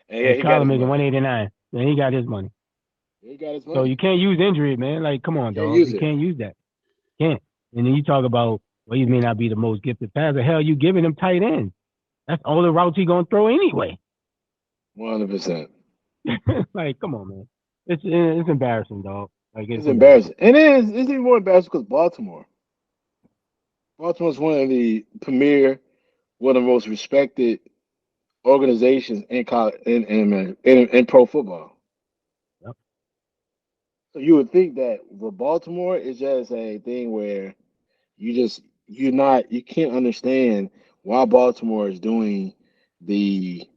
and yeah, And he got Kyler his making money. 189, and he got his money. He got his So money. you can't use injury, man. Like, come on, Can't dog. use You it. can't use that. Can't. And then you talk about, well, he may not be the most gifted passer. Hell, you giving him tight ends. That's all the routes he gonna throw anyway. 100%. Like, come on, man. It's embarrassing, dog. Like, It's it's embarrassing. embarrassing, and it's even more embarrassing because Baltimore's one of the premier, one of the most respected organizations in college in pro football. Yep. So you would think that with Baltimore, it's just a thing where you can't understand why Baltimore is doing the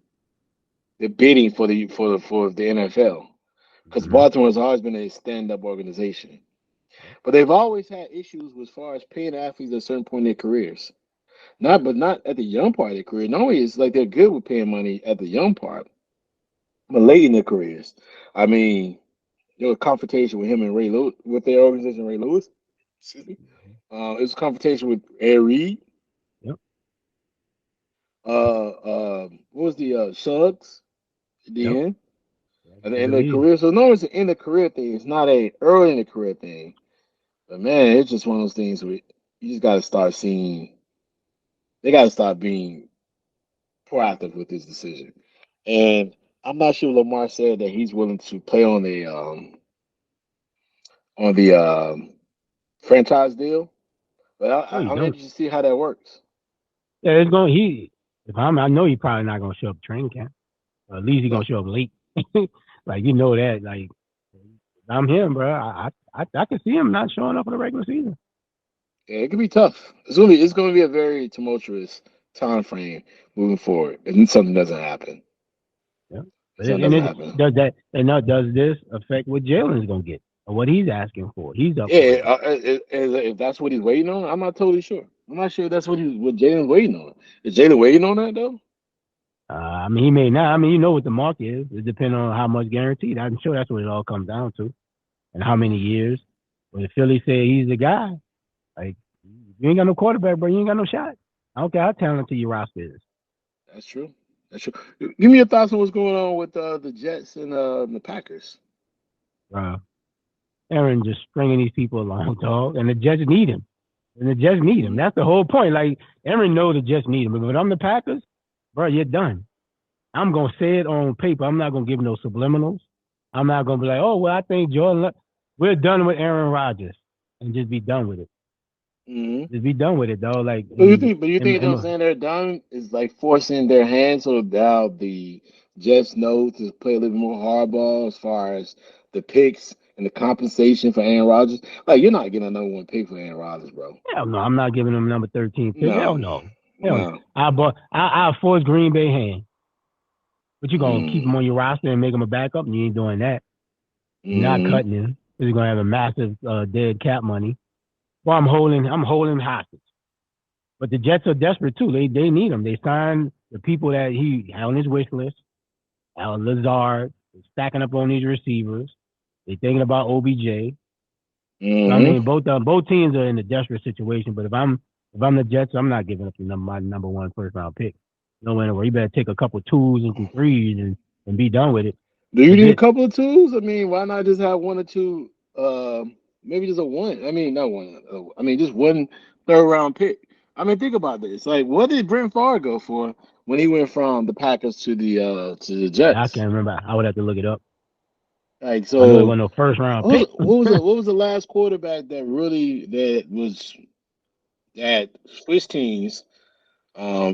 the bidding for the NFL because Mm-hmm. Baltimore has always been a stand up organization, Yep. but they've always had issues as far as paying athletes at a certain point in their careers. Not at the young part of their career. Normally, it's like they're good with paying money at the young part, but late in their careers. I mean, there was confrontation with him and Ray Lewis with their organization, Ray Lewis. Excuse me. It was a confrontation with Air Reed. Yep. What was the Suggs at Yep. the end? At the In the end of the league. career. So no, it's an end of career thing. It's not a early in the career thing. But man, it's just one of those things where you just gotta start seeing they gotta start being proactive with this decision. And I'm not sure Lamar said that he's willing to play on the franchise deal. But No, you I'm don't. interested to see how that works. Yeah, it's going. If I know he probably not gonna show up to training camp. Or at least he No, gonna show up late. Like you know that. Like I'm him, bro. I can see him not showing up for the regular season. yeah, it could be tough. It's gonna be a very tumultuous time frame moving forward, and something doesn't happen. Yeah. Something And doesn't it happen. does that. And now does this affect what Jalen's gonna get or what he's asking for? He's up for Yeah, rent. if that's what he's waiting on, I'm not totally sure. I'm not sure that's what Jalen's waiting on. Is Jalen waiting on that though? I mean, he may not. I mean, you know what the market is. It depends on how much guaranteed. I'm sure that's what it all comes down to, and how many years. But if Philly say he's the guy, like you ain't got no quarterback, bro. You ain't got no shot. I don't care how talented your roster is. That's true. That's true. Give me your thoughts on what's going on with the Jets and the Packers. Bro. Aaron just stringing these people along, dog, and the Jets need him. And the Jets need him. Hmm. That's the whole point. Like Aaron knows the Jets need him. But if I'm the Packers, bro, you're done. I'm gonna say it on paper. I'm not gonna give no subliminals. I'm not gonna be like, oh well, I think we're done with Aaron Rodgers and just be done with it. Hmm. Just be done with it, though. Like, But you think them saying they're done is like forcing their hands so now the Jets know to play a little more hardball as far as the picks and the compensation for Aaron Rodgers? Like you're not getting a number one pick for Aaron Rodgers, bro. hell no, I'm not giving them number 13 pick. Hell No, no, hell no. no. I force Green Bay hand, but you gonna keep him Mm, on your roster and make him a backup, and you ain't doing that. You're not mm, cutting him because you're gonna have a massive dead cap money. Well, I'm holding hostage. But the Jets are desperate too. They need him. They signed the people that he had on his wish list. Alan Lazard, stacking up on these receivers. They thinking about OBJ. So I mm. mean, both teams are in a desperate situation. But if I'm the Jets, I'm not giving up my number one first round pick. No way. You better take a couple twos and some threes and be done with it. Do you That's need a it. couple of tools? I mean, why not just have one or two? Maybe just a one. I mean, not one. I mean, just one third round pick. I mean, think about this. Like, what did Brent Favre go for when he went from the Packers to the Yeah, I Jets? can't remember. I would have to look it up. Like, I know it so wasn't no first round pick. what was the last quarterback that really that switched teams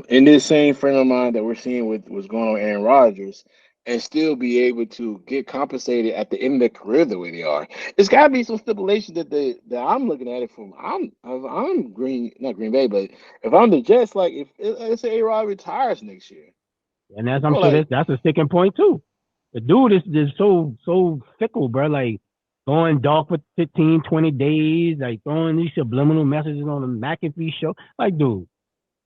in this same frame of mind that we're seeing with what's going on with Aaron Rodgers, and still be able to get compensated at the end of their career the way they are. It's got to be some stipulation that I'm looking at it from. I'm Green, not Green Bay, but if I'm the Jets, like if let's say A Rod retires next year, And I'm bro, sure like that's a sticking point too. The dude is just so fickle, bro. Like going dark for 15, 20 days, like throwing these subliminal messages on the McAfee show. Like, dude,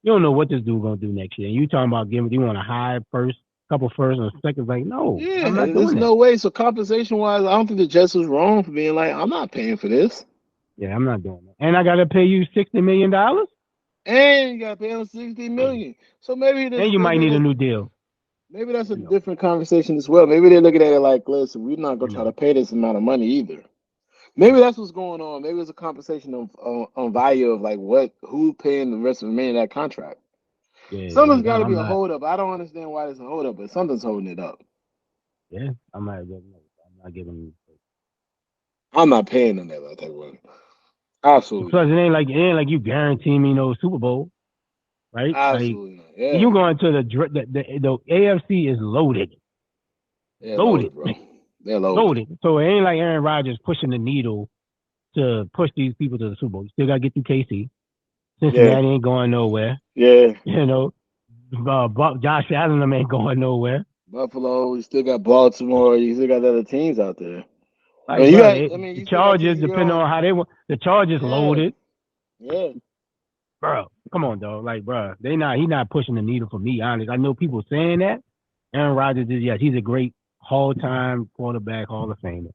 you don't know what this dude gonna do next year. And you talking about giving you want a high first, couple first and seconds. Like, no, yeah, I'm not there's doing that. no way. So compensation wise, I don't think the Jets was wrong for being like, I'm not paying for this, Yeah, I'm not doing that. And I gotta pay you $60 million. and you got to pay him 60 million. So And you might need a new deal. maybe that's a You know, different conversation as well. Maybe they're looking at it like, listen, we're not you gonna try to know. pay this amount of money either. Maybe that's what's going on. Maybe it's a conversation of on value of like who paying the rest of the man that contract. Yeah, Something's like got to be I'm a not. hold up. I don't understand why there's a hold up, but something's holding it up. Yeah, I'm not giving. I'm not paying them that type of money. Absolutely Plus, not. it ain't like you guarantee me no Super Bowl, right? Like Absolutely not. Yeah, you going to the AFC is loaded, they're loaded, loaded, bro. They're loaded. loaded. So it ain't like Aaron Rodgers pushing the needle to push these people to the Super Bowl. You still got to get through KC. Yeah, Cincinnati ain't going nowhere. yeah. You know, Josh Allen them ain't going nowhere. Buffalo. You still got Baltimore. You still got other teams out there. I Like, mean, you bro, got. I mean, the you still got teams Chargers, in your depending own. on how they want, the Chargers Yeah, loaded, yeah. bro. Come on, dog. Like, bro, he not pushing the needle for me. Honest, I know people saying that. Aaron Rodgers is yes, he's a great all-time quarterback, Hall of Famer.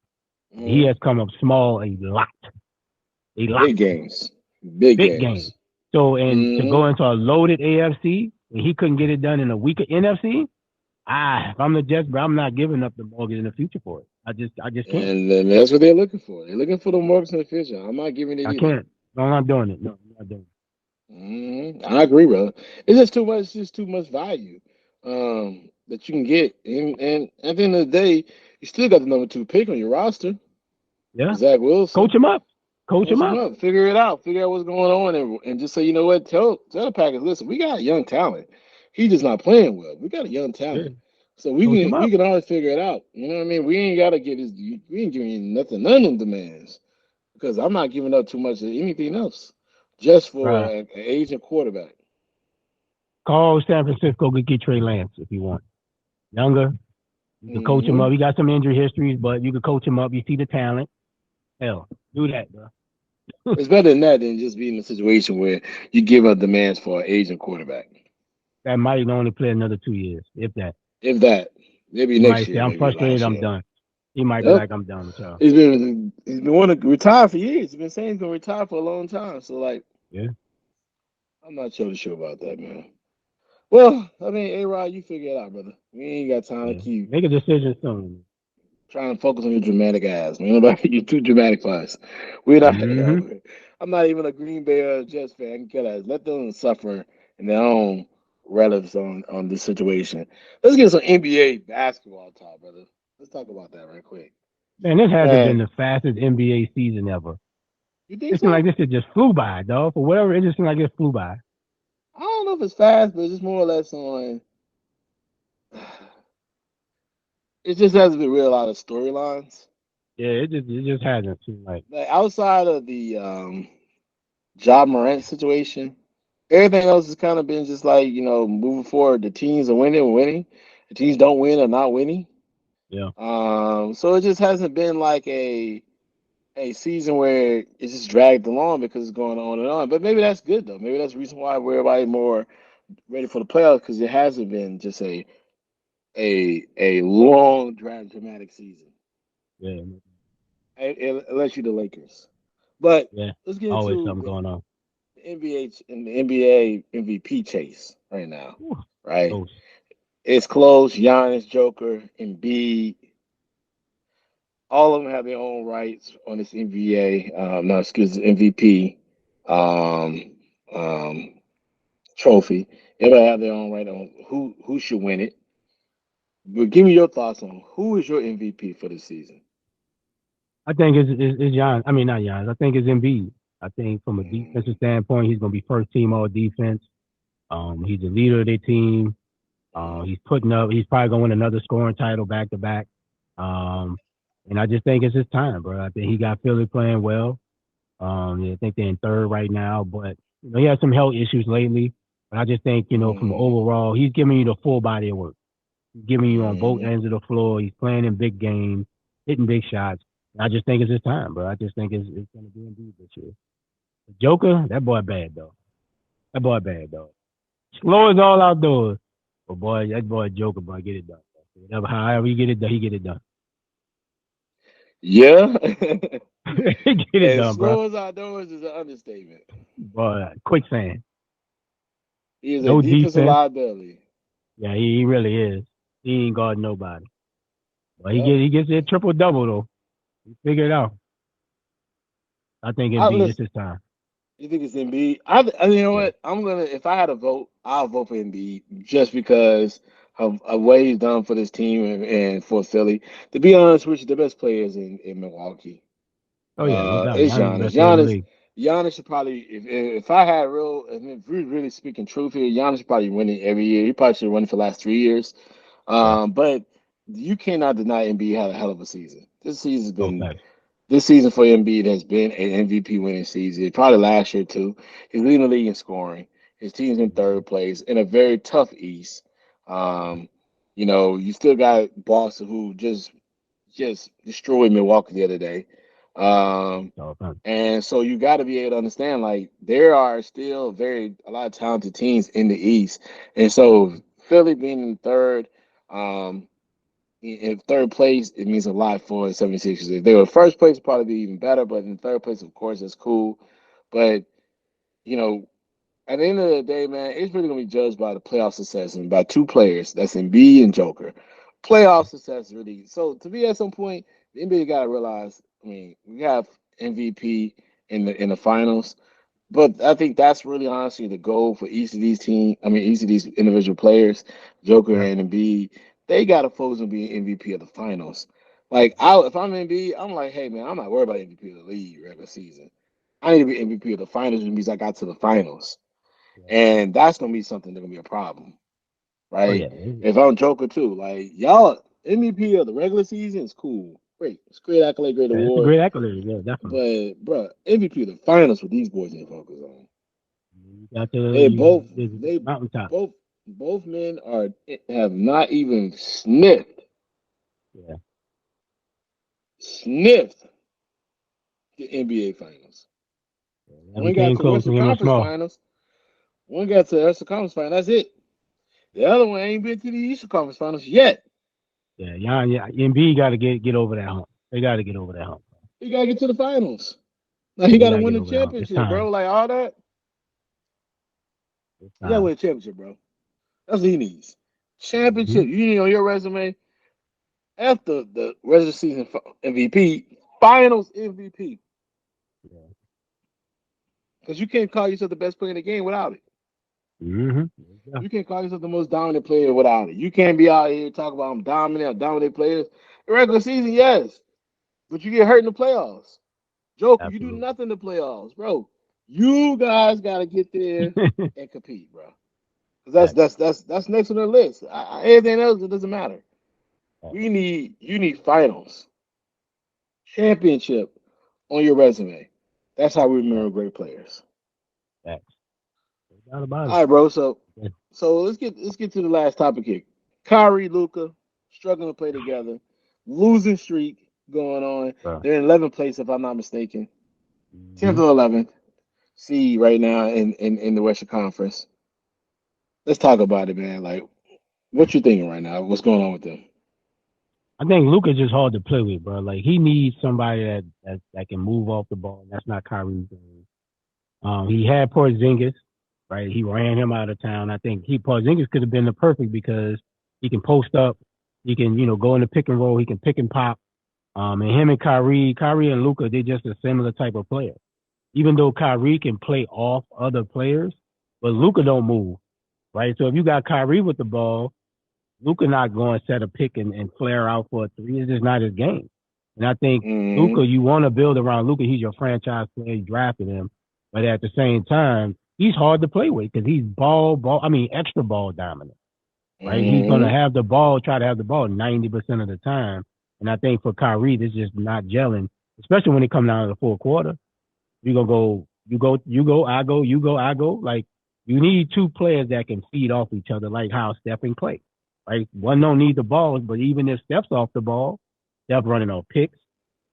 He Mhm. has come up small a lot, Big games. Big big game. games. So, and to Hmm. go into a loaded AFC, and he couldn't get it done in a weaker NFC. If I'm the Jets, bro, I'm not giving up the mortgage in the future for it. I just can't. And then that's what they're looking for. They're looking for the marks in the future. I'm not giving it I either. can't. No, I'm not doing it. No, I'm not doing I agree, brother. It's just too much. It's just too much value that you can get. And at the end of the day, you still got the number two pick on your roster, it. Yeah, Zach coach Wilson. him up. Coach Coach him him up. up. Figure it out. Figure out what's going on, and just say, you know what? Tell the Packers, listen, we got young talent. He just not playing well. We got a young Yeah, talent, so we coach him can we up. can always figure it out. You know what I mean? We ain't gotta get his. We ain't giving nothing, none of them demands because I'm not giving up too much of anything else just for Bruh, an aging quarterback. call San Francisco. Get Trey Lance if you want. Younger, you can coach him Hmm. up. He got some injury histories, but you can coach him up. You see the talent. Hell, do that, bro. It's better than that than just being in a situation where you give up demands for an aging quarterback. That might only play another 2 years, if that. If that, maybe He next might say, year, I'm maybe frustrated. last I'm year. done. He might be Yep. like, I'm done with y'all. He's been wanting to retire for years. He's been saying he's gonna retire for a long time. So like, Yeah. I'm not totally sure about that, man. Well, I mean, A Rod, you figure it out, brother. We ain't got time to Yeah. keep Make a decision soon. trying to focus on your dramatic ass, man. Nobody, you're too dramatic for us. We're not. Mm-hmm. I'm not even a Green Bay or Jets fan. I can care less. Let them suffer in their own. relatives on this situation. Let's get some NBA basketball talk, brother. Let's talk about that right quick. Man, this hasn't been Man, the fastest NBA season ever. you think It seemed so? like this shit just flew by, dog. For whatever, it just seemed like it flew by. I don't know if it's fast, but it's just more or less on. It just hasn't been real a lot of storylines. Yeah, it just hasn't seemed like. Like outside of the Ja Morant situation, everything else has kind of been just like moving forward. The teams are winning, we're winning. The teams don't win are not winning. Yeah, So it just hasn't been like a season where it's just dragged along because it's going on and on. But maybe that's good though. Maybe that's the reason why we're everybody more ready for the playoffs because it hasn't been just a long, dramatic season. yeah, Unless you're the Lakers. But yeah. let's get Always into something going on. the NBA and the NBA MVP chase right now. Whew, Right, close. it's close. Giannis, Joker, Embiid, all of them have their own rights on this NBA. No, excuse me, MVP um, um, trophy. Everybody have their own right on who should win it. But give me your thoughts on who is your MVP for the season. I think it's Giannis. I mean, not Giannis. I think it's Embiid. I think from a defensive Mm, standpoint, he's going to be first team all defense. He's the leader of their team. mm, He's putting up. He's probably going to win another scoring title back to back. Um, and I just think it's his time, bro. I think he got Philly playing well. Yeah, I think they're in third right now, but he has some health issues lately. But I just think from mm, overall, he's giving you the full body of work. He's giving you on both mm. ends of the floor. He's playing in big games, hitting big shots. I just think it's his time, bro. I just think it's going to be Embiid this year. The Joker, that boy bad though. That boy bad though. Slow as all outdoors. But boy, that boy Joker, boy, get it done. Bro. Whatever, however he get it done, he get it done. Yeah. Get it As done, bro. slow as outdoors is an understatement. Boy, quicksand. He is a No defensive defense. liability. Yeah, he really is. He ain't guarding nobody. But Yep. he gets a triple double though. He figured it out. I think I Embiid, it's listen. his time. You think it's Embiid? You know Yeah. what? I'm gonna. If I had a vote, I'll vote for Embiid just because of what he's done for this team and for Philly. To be honest with you, the best players in Milwaukee. Oh yeah, no doubt. It's Giannis is the Giannis. best player in the league. Giannis should probably, if I had real, if we're really speaking truth here, Giannis should probably win it every year. He probably should win it for the last 3 years. Yeah. But you cannot deny Embiid had a hell of a season. Oh facts. This season for Embiid has been an MVP winning season. Probably last year too. He's leading the league in scoring. His team's in third place in a very tough East. Um, you still got Boston who just destroyed Milwaukee the other day. Um, Oh facts. and so you got to be able to understand, like there are still a lot of talented teams in the East, and so Philly being in third, um, in third place, it means a lot for the 76ers. If they were first place, it'd probably be even better, but in third place, of course, that's cool. But you know, at the end of the day, man, it's really gonna be judged by the playoff success and by two players. That's Embiid and Joker. Playoff success really. So to be at some point, the NBA gotta realize. I mean, we have MVP in the finals, but I think that's really honestly the goal for each of these teams. I mean, each of these individual players, Joker Yeah. and Embiid, they gotta focus on being MVP of the finals. Like, if I'm Embiid, I'm like, hey man, I'm not worried about MVP of the league regular season. I need to be MVP of the finals, which means I got to the finals. Yeah. And that's gonna be something that's gonna be a problem, Oh right? yeah. If I'm Joker too, like y'all MVP of the regular season is cool, great, it's a great accolade, great Yeah, it's a award. great accolade. Yeah, definitely. But bro, MVP of the finals, what these boys need to focus on. You got to They both, the they mountaintop. both, both men have not even Yeah. sniffed the NBA finals. Yeah. Never One got came to the close Western when him and Conference Small. Finals. One got to the Western Conference Finals. That's it. The other one ain't been to the Eastern Conference Finals yet. Yeah, yeah. Embiid got to get over that hump. They got to get over that hump. He gotta get to the finals. Like Yeah, he they gotta got to win get the over that hump. It's championship, time. bro. Like all that. It's He gotta time. win a championship, bro. That's what he needs. Mm-hmm. Championship. You need on your resume after the regular season MVP, finals MVP. Yeah. Because you can't call yourself the best player in the game without it. Mm-hmm. Yeah. You can't call yourself the most dominant player without it. You can't be out here talking about I'm dominant, I'm dominant players. In regular season, yes, but you get hurt in the playoffs. Joker, you do Absolutely. nothing in the playoffs, bro. You guys got to get there and compete, bro. 'Cause Fact, that's next on the list. Anything else, it doesn't matter. fact, You need finals, championship on your resume. That's how we fact, remember great players. facts. No doubt about All it. right, bro. So Yeah, let's get to the last topic here. Kyrie, Luka, struggling to play together, losing streak going on. bro. They're in 11th place, if I'm not mistaken. 10th Mm-hmm. or 11th seed right now in the Western Conference. Let's talk about it, man. Like, what you thinking right now? What's going on with them? I think Luka's just hard to play with, bro. Like he needs somebody that can move off the ball. That's not Kyrie's game. He had Porzingis, right? He ran him out of town. I think Porzingis could have been the perfect because he can post up, he can go in the pick and roll, he can pick and pop. And him and Kyrie and Luka, they're just a similar type of player. Even though Kyrie can play off other players, but Luka don't move, right? So if you got Kyrie with the ball, Luka not going to set a pick and flare out for a three. It's just not his game. And I think Mm-hmm. Luka, you want to build around Luka. He's your franchise player. You drafted him, but at the same time, he's hard to play with because he's ball. I mean, extra ball dominant, right? He's going to Mm-hmm. have the ball, try to have the ball 90% of the time. And I think for Kyrie, this just not gelling, especially when it comes down to the fourth quarter. You gonna go, you go, I go, you go, I go. Like you need two players that can feed off each other, like how Steph and Clay. Right? One don't need the balls, but even if Steph's off the ball, Steph running on picks.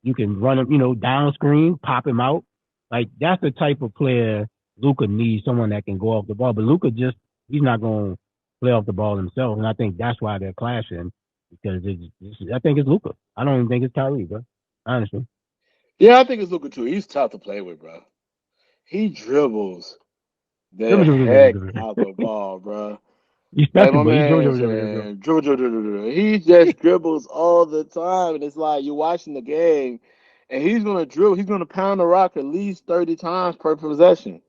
You can run him, down screen, pop him out. Like that's the type of player Luca needs, someone that can go off the ball. But Luca just he's not going to play off the ball himself, and I think that's why they're clashing because I think it's Luca. I don't even think it's Kyrie, bro. Honestly, Yeah, I think it's Luka too. He's tough to play with, bro. He dribbles the heck out the ball, bro. he's Like special, my but he man dribble. saying, dribble, dribble, dribble, dribble. He just dribbles all the time, and it's like you're watching the game, and he's gonna dribble. He's gonna pound the rock at least 30 times per possession.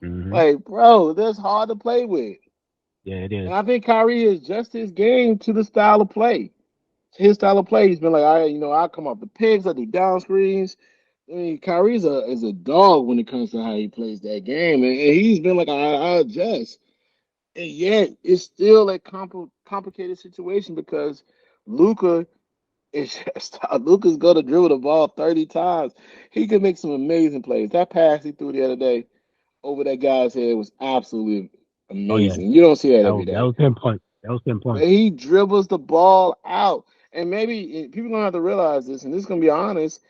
Mm-hmm. Like, bro, that's hard to play with. Yeah, it is. And I think Kyrie is just his game to the style of play. His style of play, he's been like, I come off the picks, I do down screens. I mean, Kyrie's is a dog when it comes to how he plays that game, and he's been like, I adjust. And yet, it's still a complicated situation because Luca is Luca's going to dribble the ball 30 times. He can make some amazing plays. That pass he threw the other day over that guy's head was absolutely Oh yeah, amazing. You don't see that every that day. was pinpoint. That was pinpoint. But he dribbles the ball out. And maybe people gonna have to realize this, and this is gonna be honest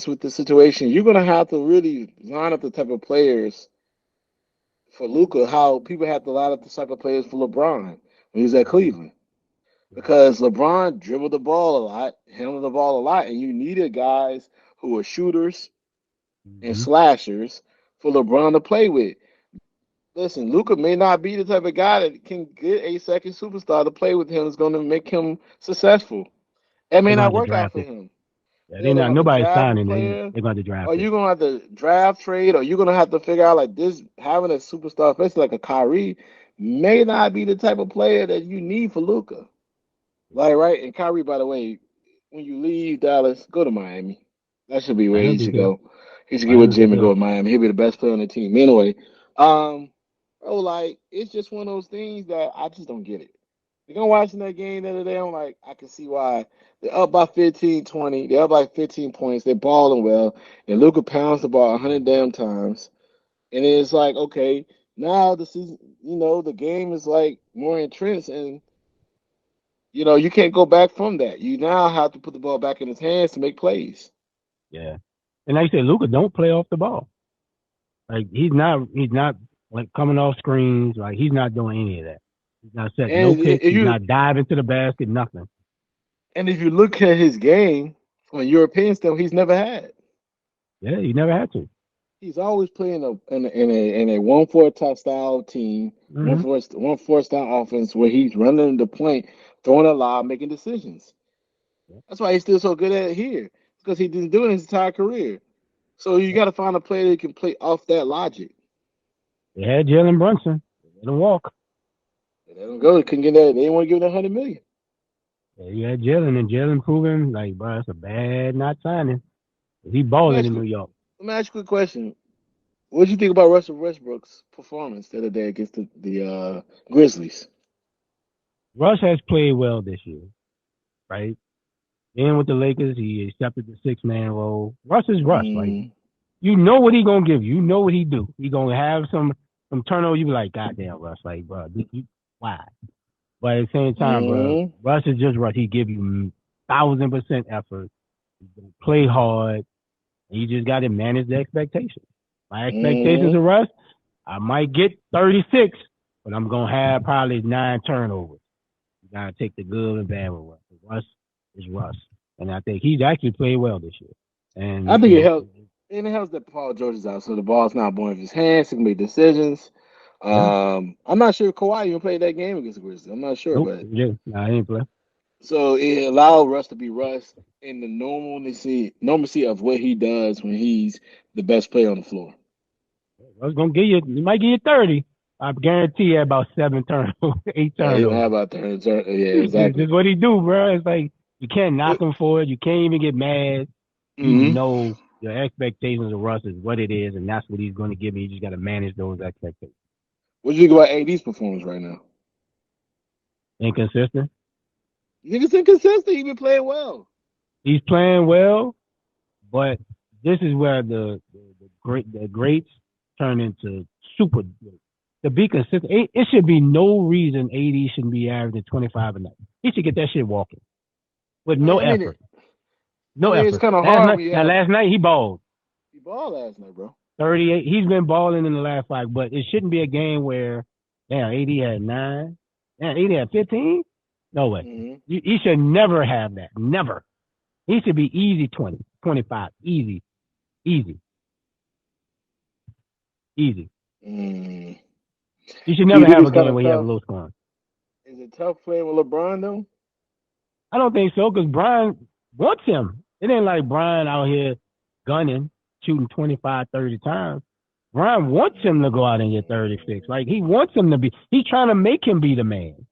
with the situation. You're gonna have to really line up the type of players for Luca, how people have to line up the type of players for LeBron when he was at Mm-hmm. Cleveland. Because LeBron dribbled the ball a lot, handled the ball a lot, and you needed guys who are shooters and Mm-hmm. slashers for LeBron to play with. Listen, Luca may not be the type of guy that can get a second superstar to play with him. Is going to make him successful. It may They're not going to work out draft for it. him. Yeah, Yeah, they're going to nobody's draft a signing it. player, They're going to or draft it. you're going to have to draft trade, or you're going to have to figure out like this having a superstar, especially like a Kyrie, may not be the type of player that you need for Luca. Like, right? And Kyrie, by the way, when you leave Dallas, go to Miami. That should be where He'll he be should good. go. He should get with Miami for Jim and go sure. to Miami. He'll be the best player on the team. Anyway, um, bro, like it's just one of those things that I just don't get it. Like I'm watching that game the other day, I'm like, I can see why. They're up by 15, 20. They're up by 15 points. They're balling well. And Luca pounds the ball 100 damn times. And it's like, okay, now the season, the game is like more entrenched. And you can't go back from that. You now have to put the ball back in his hands to make plays. Yeah. And like you said, Luca don't play off the ball. Like he's not like coming off screens. Like he's not doing any of that. He's not setting no And picks. if He's you not diving to the basket. Nothing. look at his game from a European standpoint, he's never had. Yeah, he never had to. He's always playing in a 1-4 top style team, Mm-hmm. 1-4 style offense where he's running the point, throwing a lob, making decisions. Yeah. That's why he's still so good at it here because he didn't do it his entire career. So you got to find a player that can play off that logic. They had Jalen Brunson. They let him walk. They let him go. They couldn't get that. They didn't want to give him that 100 million. Yeah, you had Jalen, and Jalen proving like, bro, it's a bad not signing. He Let me balling ask in you. New York. Let me ask you a quick question. What did you think about Russell Westbrook's performance the other day against the Grizzlies? Russ has played well this year, right? In with the Lakers, he accepted the 6-man role. Russ is Russ. Like, Mm, you know what he gonna give you. You know what he do. He gonna have some turnover. You be like, goddamn, Russ. Like, bro, why? But at the same time, bro, mm, Russ is just Russ. He give you 1,000% effort. He's gonna play hard. And you just got to manage the expectations. My expectations mm. of Russ, I might get 36, but I'm gonna have probably 9 turnovers. You gotta take the good and bad with Russ. Russ is Russ, and I think he's actually played well this year. I And think it helps. And it helps that Paul George is out, so the ball's not born of his hands. He can make decisions. yeah, I'm not sure if Kawhi even played that game against the Grizzlies. I'm not sure, nope, but yeah, nah, he ain't play. so it allowed Russ to be Russ in the normalcy of what he does when he's the best player on the floor. Russ gonna give you, he might give you 30. I guarantee you about 7 turnovers, 8 Yeah, he don't turnovers. have about yeah, This exactly. is what he do, bro. It's like you can't knock him for it. You can't even get mad. You Mm-hmm. know your expectations of Russ is what it is, and that's what he's going to give you. You just got to manage those expectations. What do you think about AD's performance right now? Inconsistent. You think it's inconsistent? He been playing well. He's playing well, but this is where the greats turn into super greats. To be consistent, it should be no reason AD shouldn't be averaging 25 a night. He should get that shit walking with no I mean, effort. No it's effort. kind of hard when you have Last night he balled. he ball last night, bro. 38. He's been balling in the last 5, but it shouldn't be a game where, damn, AD had 9. Damn, AD had 15? No way. Mm-hmm. He should never have that. Never. He should be easy 20, 25. Easy, easy, easy. Mm. He should Do you never think have a it's kind game of where he have a tough? low scoring. Is it tough playing with LeBron though? I don't think so because Brian wants him. It ain't like Brian out here gunning, shooting 25, 30 times. Brian wants him to go out and get 36. Like, he wants him to be, he's trying to make him be the man.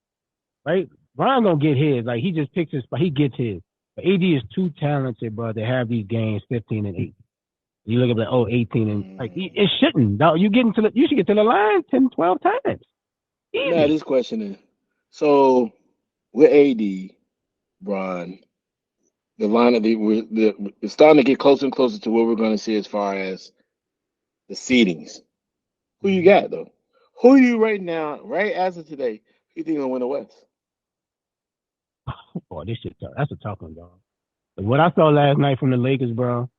Right? Brian gonna get his. Like, he just picks his spot. He gets his. But AD is too talented, bro, to have these games 15 and 8. You look at like, 18 and like Mm. it shouldn't. No, you should get to the line 10, 12 times. Let me ask Easy. this question then. So with AD, Bron, the line of it's starting to get closer and closer to what we're going to see as far as the seedings. Who you got though? Who you right now, right as of today? Who you think gonna win the West? Boy, this shit tough. That's a tough one, dog. But what I saw last night from the Lakers, bro,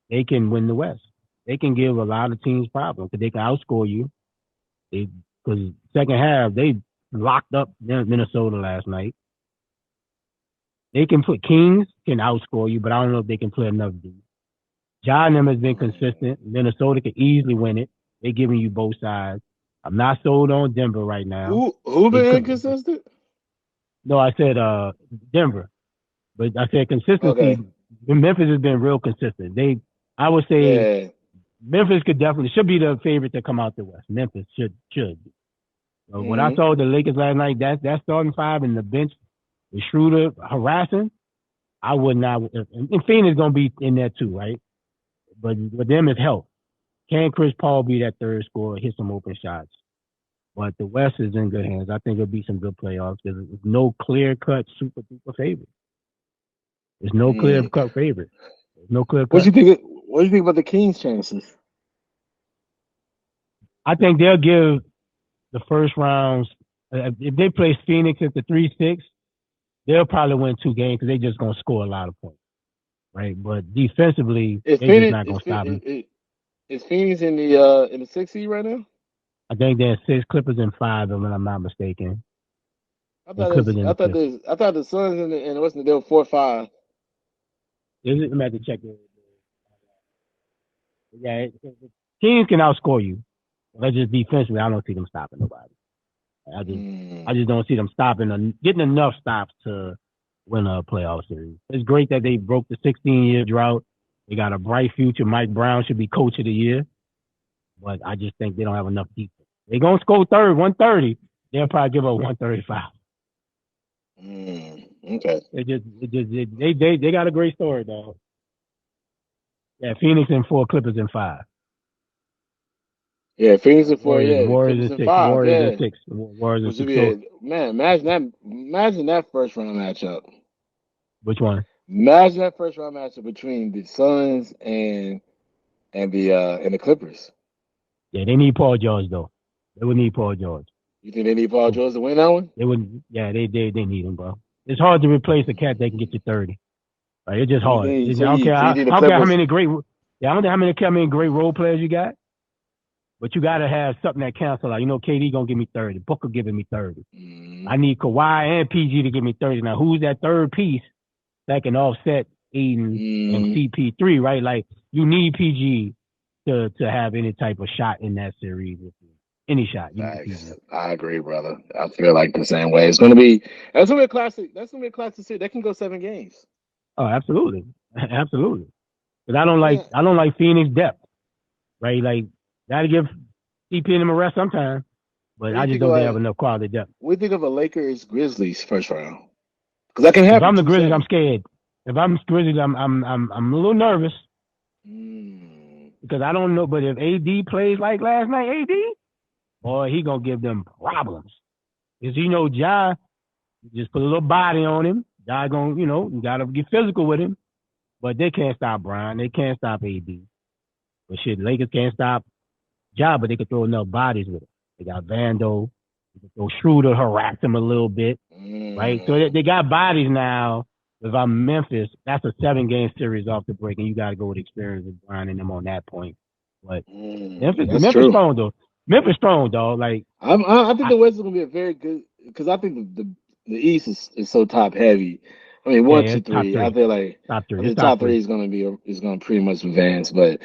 they can win the West. They can give a lot of teams problems because they can outscore you. They because second half they locked up Minnesota last night. They can put Kings can outscore you, but I don't know if they can play enough D. John them has been Mm. consistent. Minnesota can easily win it. They're giving you both sides. I'm not sold on Denver right now. Who They been could inconsistent? no, I said Denver. But I said consistency. Okay, Memphis has been real consistent. I would say yeah. Memphis should be the favorite to come out the West. Memphis should. What I Mm-hmm. saw with the Lakers last night, that starting 5 and the bench with Schroeder harassing, I would not. And Phoenix gonna be in there too, right? But with them is help. Can Chris Paul be that third scorer, hit some open shots? But the West is in good hands. I think it'll be some good playoffs. There's no clear cut super duper favorite. There's no clear Mm. cut favorite. There's no clear What you cut. think? What do you think about the Kings' chances? I think they'll give the first rounds. If they play Phoenix at the 3-6, they'll probably win 2 games because they're just gonna score a lot of points, right? But defensively, Is they're just Phoenix not gonna stop them. is Phoenix in the 6th seed right now? I think they're 6, Clippers in 5, if I'm not mistaken, and Clippers in the fifth. I thought the Suns and the West they were 4-5. Let me have to check it. Yeah, teams can outscore you. That's just defensively. I don't see them stopping nobody. I just Mm. I just don't see them stopping and getting enough stops to win a playoff series. It's great that they broke the 16-year drought. They got a bright future. Mike Brown should be coach of the year. but I just think they don't have enough defense. They're gonna score 130. They'll probably give up 135. Okay. They got a great story, dog. Yeah, Phoenix in 4, Clippers in 5. Yeah, Phoenix in 4. Warriors, Yeah, Warriors Clippers in in 6, 5. Warriors in Yeah, 6, Warriors in which would 6. be So man. Imagine that. Imagine that first round matchup. which one? Imagine that first round matchup between the Suns and the Clippers. Yeah, they need Paul George though. They would need Paul George. You think they need Paul George to win that one? They wouldn't. Yeah, they need him, bro. It's hard to replace a cat that can get you 30. Right? It's just You hard. think so? I don't care. You I think the don't care how Clippers? many great. Yeah, I don't care how many great role players you got. But you got to have something that cancel out. You know, KD gonna give me 30. Booker giving me 30. Mm, I need Kawhi and PG to give me 30. Now, who's that third piece that can offset Aiden and mm, CP3? Right? Like you need PG to have any type of shot in that series. Any shot, you need Facts. PG. I agree, brother. I feel like the same way. It's gonna be. That's gonna be a classic. That's gonna be a classic series. That can go 7 games. Oh, absolutely, absolutely. But Yeah. I don't like Phoenix depth. Right? Like gotta give CP and them a rest sometime. What But do I you just think of don't think they have enough quality depth. what do you think of a Lakers Grizzlies first round? Because that can If happen I'm the two Grizzlies, I'm seven. scared. If I'm Grizzlies, I'm a little nervous Mm, because I don't know. But if AD plays like last night, AD, boy, he gonna give them problems. Cause you know, Ja just put a little body on him. Ja gonna, you gotta get physical with him. But they can't stop Brian. They can't stop AD. But shit, Lakers can't stop Ja, but they can throw enough bodies with him. They got Vando. They can throw Schroeder, harass him a little bit. Right? So mm, they got bodies now. If I'm Memphis, that's a 7 game series off the break, and you got to go with experience and grinding them on that point. But that's Memphis true. strong though. Memphis strong, dog. Like I think I, the West is gonna be a very good because I think the East is so top heavy. I mean, yeah, one, yeah, two, it's top three. I three, feel like top I three. think It's the top top three three. is gonna pretty much advance, but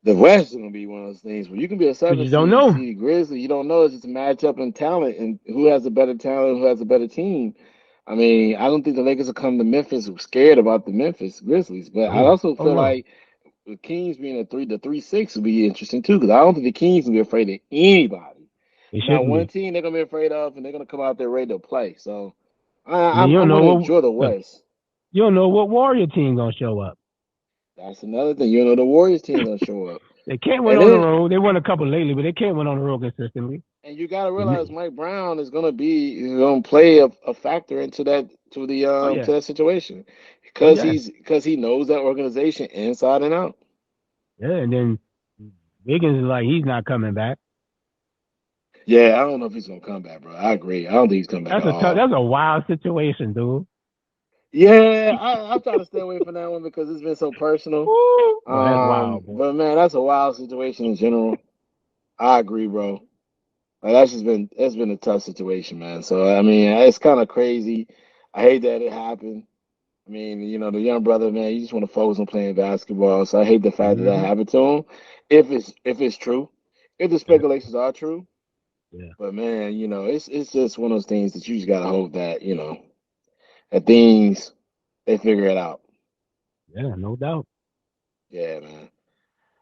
the West is gonna be one of those things where you can be a We seven just don't seed and know. see Grizzly. You don't know it's just a matchup in talent and who has a better talent, who has a better team. I mean, I don't think the Lakers will come to Memphis scared about the Memphis Grizzlies, but I No, also oh feel no, like the Kings being the 3-6 would be interesting too because I don't think the Kings will be afraid of anybody. it There's not shouldn't one be. team they're gonna be afraid of, and they're gonna come out there ready to play. So And then I'm gonna enjoy the West. you don't know what Warrior team gonna show up. That's another thing. You know the Warriors team gonna show up, They can't win and on the then road. They won a couple lately, but they can't win on the road consistently. and you got to realize Mike Brown is gonna play a factor into that Oh yeah, to that situation oh yeah, because he knows that organization inside and out. yeah. And then Wiggins is like he's not coming back. Yeah, I don't know if he's gonna come back, bro. I agree. I don't think he's coming back at all. That's a wild situation, dude. Yeah, I'm trying to stay away from that one because it's been so personal. Woo! Boy, that's wild, boy. But man, that's a wild situation in general. I agree, bro. Like that's been a tough situation, man. So I mean, it's kind of crazy. I hate that it happened. I mean, the young brother, man, you just want to focus on playing basketball. So I hate the fact that that Mm-hmm. happened to him. If it's true, if the Yeah, speculations are true, yeah, but man, it's just one of those things that you just gotta hope that that things they figure it out. yeah, no doubt. Yeah, man.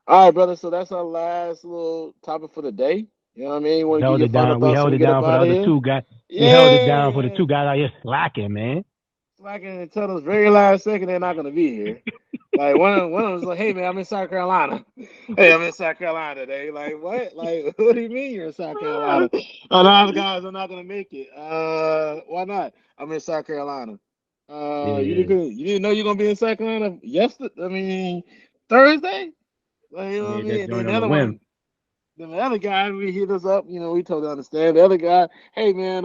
All right, brother. So that's our last little topic for the day. You know what I mean? You want to get Held your it final down. We thoughts so held we it get up down for the out of other here? two guys. We held it down for the Yeah. two guys out here slacking, man. Slacking until the very last second they're not gonna be here. Like one of them was like, "Hey man, I'm in South Carolina. Hey, I'm in South Carolina today." Like what? Like what do you mean you're in South Carolina? A lot of guys are not gonna make it. Why not? I'm in South Carolina. Yeah, You didn't know you're gonna be in South Carolina yesterday? I mean Thursday. Like, you know what I yeah, mean? that And then joint the on a other whim. one, then the other guy, we hit us up. We totally understand. The other guy, hey man,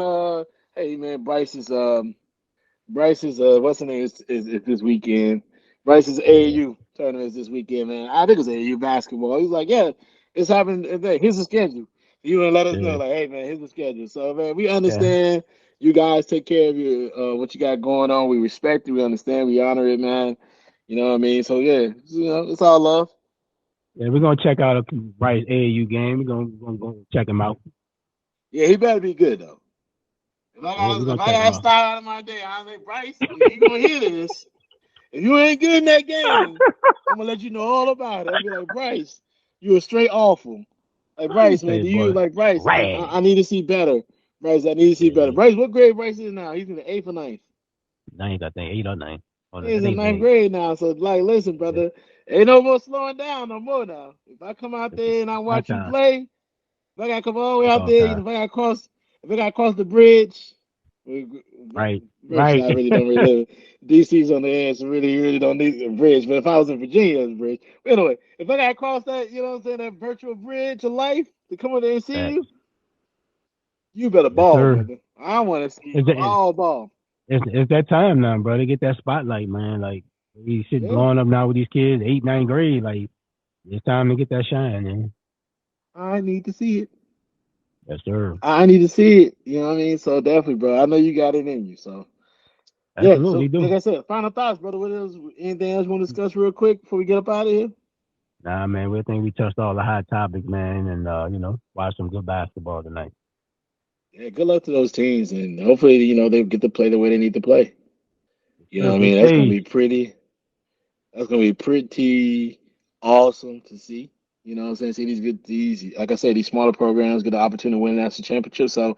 Bryce's what's the name is this weekend. Bryce's Yeah, AAU tournament is this weekend, man. I think it's AAU basketball. He's like, yeah, it's happening today. Here's the schedule. You want to let us know, yeah, like, hey man, here's the schedule. So man, we yeah, understand. You guys take care of your what you got going on. We respect it. We understand. We honor it, man. You know what I mean? So yeah, it's all love. yeah. We're gonna check out a Bryce AAU game. We're gonna go check him out. Yeah, he better be good though. Yeah, we're If gonna I check him gotta out. start out of my day, I say, Bryce, if you gonna hear this, if you ain't good in that game, I'm gonna let you know all about it. I'll be like, Bryce, You were straight awful. Like I Bryce, man, say, do you boy, like Bryce? I trash. need to see better. Bryce, I need to see better. Yeah, Bryce, what grade Bryce is now? He's in the eighth or ninth. ninth, I think, 8 or 9. Oh, I He's in think it's ninth eight. grade now. So like, listen, Yeah, brother, ain't no more slowing down no more now. If I come out it's there and I my watch you time. play, if I gotta come all the way It's out all there, time. if I gotta cross the bridge, Right, bridge right. I really don't really live. DC's on the edge, so really don't need a bridge. But if I was in Virginia, there's a bridge. But anyway, if I gotta cross that, you know what I'm saying, that virtual bridge of life to come over there and see you, Facts. you better Yes, ball, sir. brother. I want to see It's, you that- ball. it's that time now, brother. Get that spotlight, man. Like, these shit Yeah, blowing up now with these kids, 8, 9 grade. Like, it's time to get that shine, man. I need to see it. Yes, sir. I need to see it. You know what I mean? So definitely, bro. I know you got it in you. So yeah. Absolutely So like do. I said, final thoughts, brother. What else? Anything else you want to discuss real quick before we get up out of here? Nah, man, we think we touched all the hot topics, man, and watch some good basketball tonight. Yeah. Good luck to those teams, and hopefully, they get to play the way they need to play. Yes, You know sir. what I Big mean? That's gonna stage. be pretty. That's gonna be pretty awesome to see. You know what I'm saying? See these, like I said, these smaller programs get the opportunity to win a national championship. So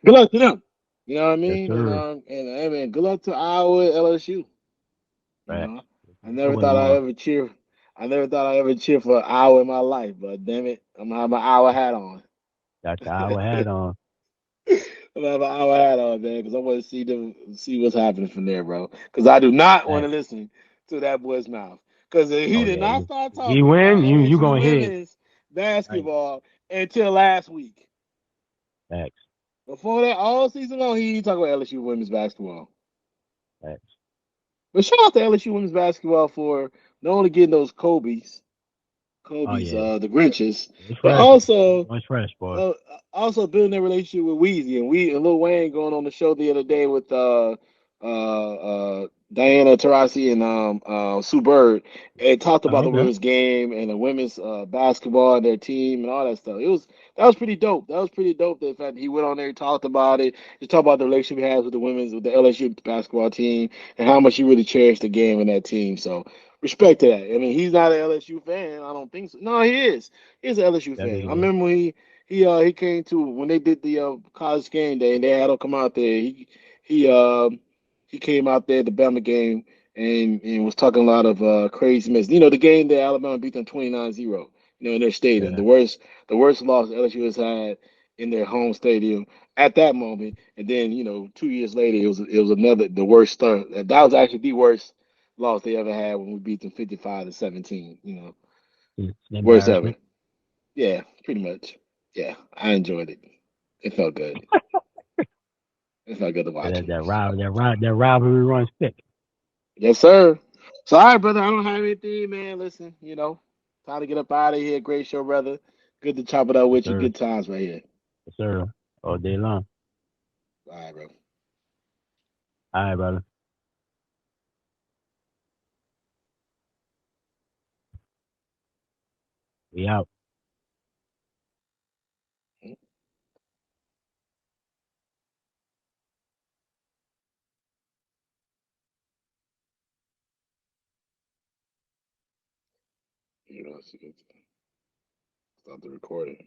good luck to them. You know what I Yes, mean? sir. And hey man, good luck to Iowa, LSU. You Facts. know, I Go never win thought I tomorrow. ever cheer. I never thought I ever cheer for an hour in my life, but damn it, I'm gonna have my hour hat on. Got your I'm hour hat on. gonna have my hour hat on, man, because I want to see what's happening from there, bro. Because I do not want to Facts. listen to that boy's mouth. Because he Oh did yeah. not start He talking win, about you LSU going ahead. women's Right. basketball until last week. Facts. Before that, all season long, he didn't talk about LSU women's basketball. Facts. But shout out to LSU women's basketball for not only getting those Oh yeah. The Grinches, It's but fresh. also It's fresh, boy. uh, also building their relationship with Weezy and Lil Wayne going on the show the other day with Diana Taurasi and Sue Bird and talked about Oh, the okay. women's game and the women's basketball and their team and all that stuff. That was pretty dope. That was pretty dope. The fact that he went on there and talked about it. He talked about the relationship he has with the LSU basketball team and how much he really cherished the game and that team. So respect to that. I mean, he's not an LSU fan. I don't think so. No, he is. He's an LSU That fan. I is. remember when he came to when they did the college game day and they had him come out there. He he came out there at the Bama game and was talking a lot of craziness. You know, the game that Alabama beat them 29-0, in their stadium. Yeah. The worst loss LSU has had in their home stadium at that moment. And then, 2 years later it was another the worst start. That was actually the worst loss they ever had when we beat them 55-17, It's an worst ever. embarrassment. Yeah, pretty much. Yeah, I enjoyed it. It felt good. It felt good to watch That them. that So, rival that rivalry runs thick. yes, sir. So, all right, brother. I don't have anything, man. Listen, time to get up out of here. Great show, brother. Good to chop it up Yes, with you. sir. Good times right here. Yes, sir. All day long. All right, bro. All right, brother. We out. Stop the recording.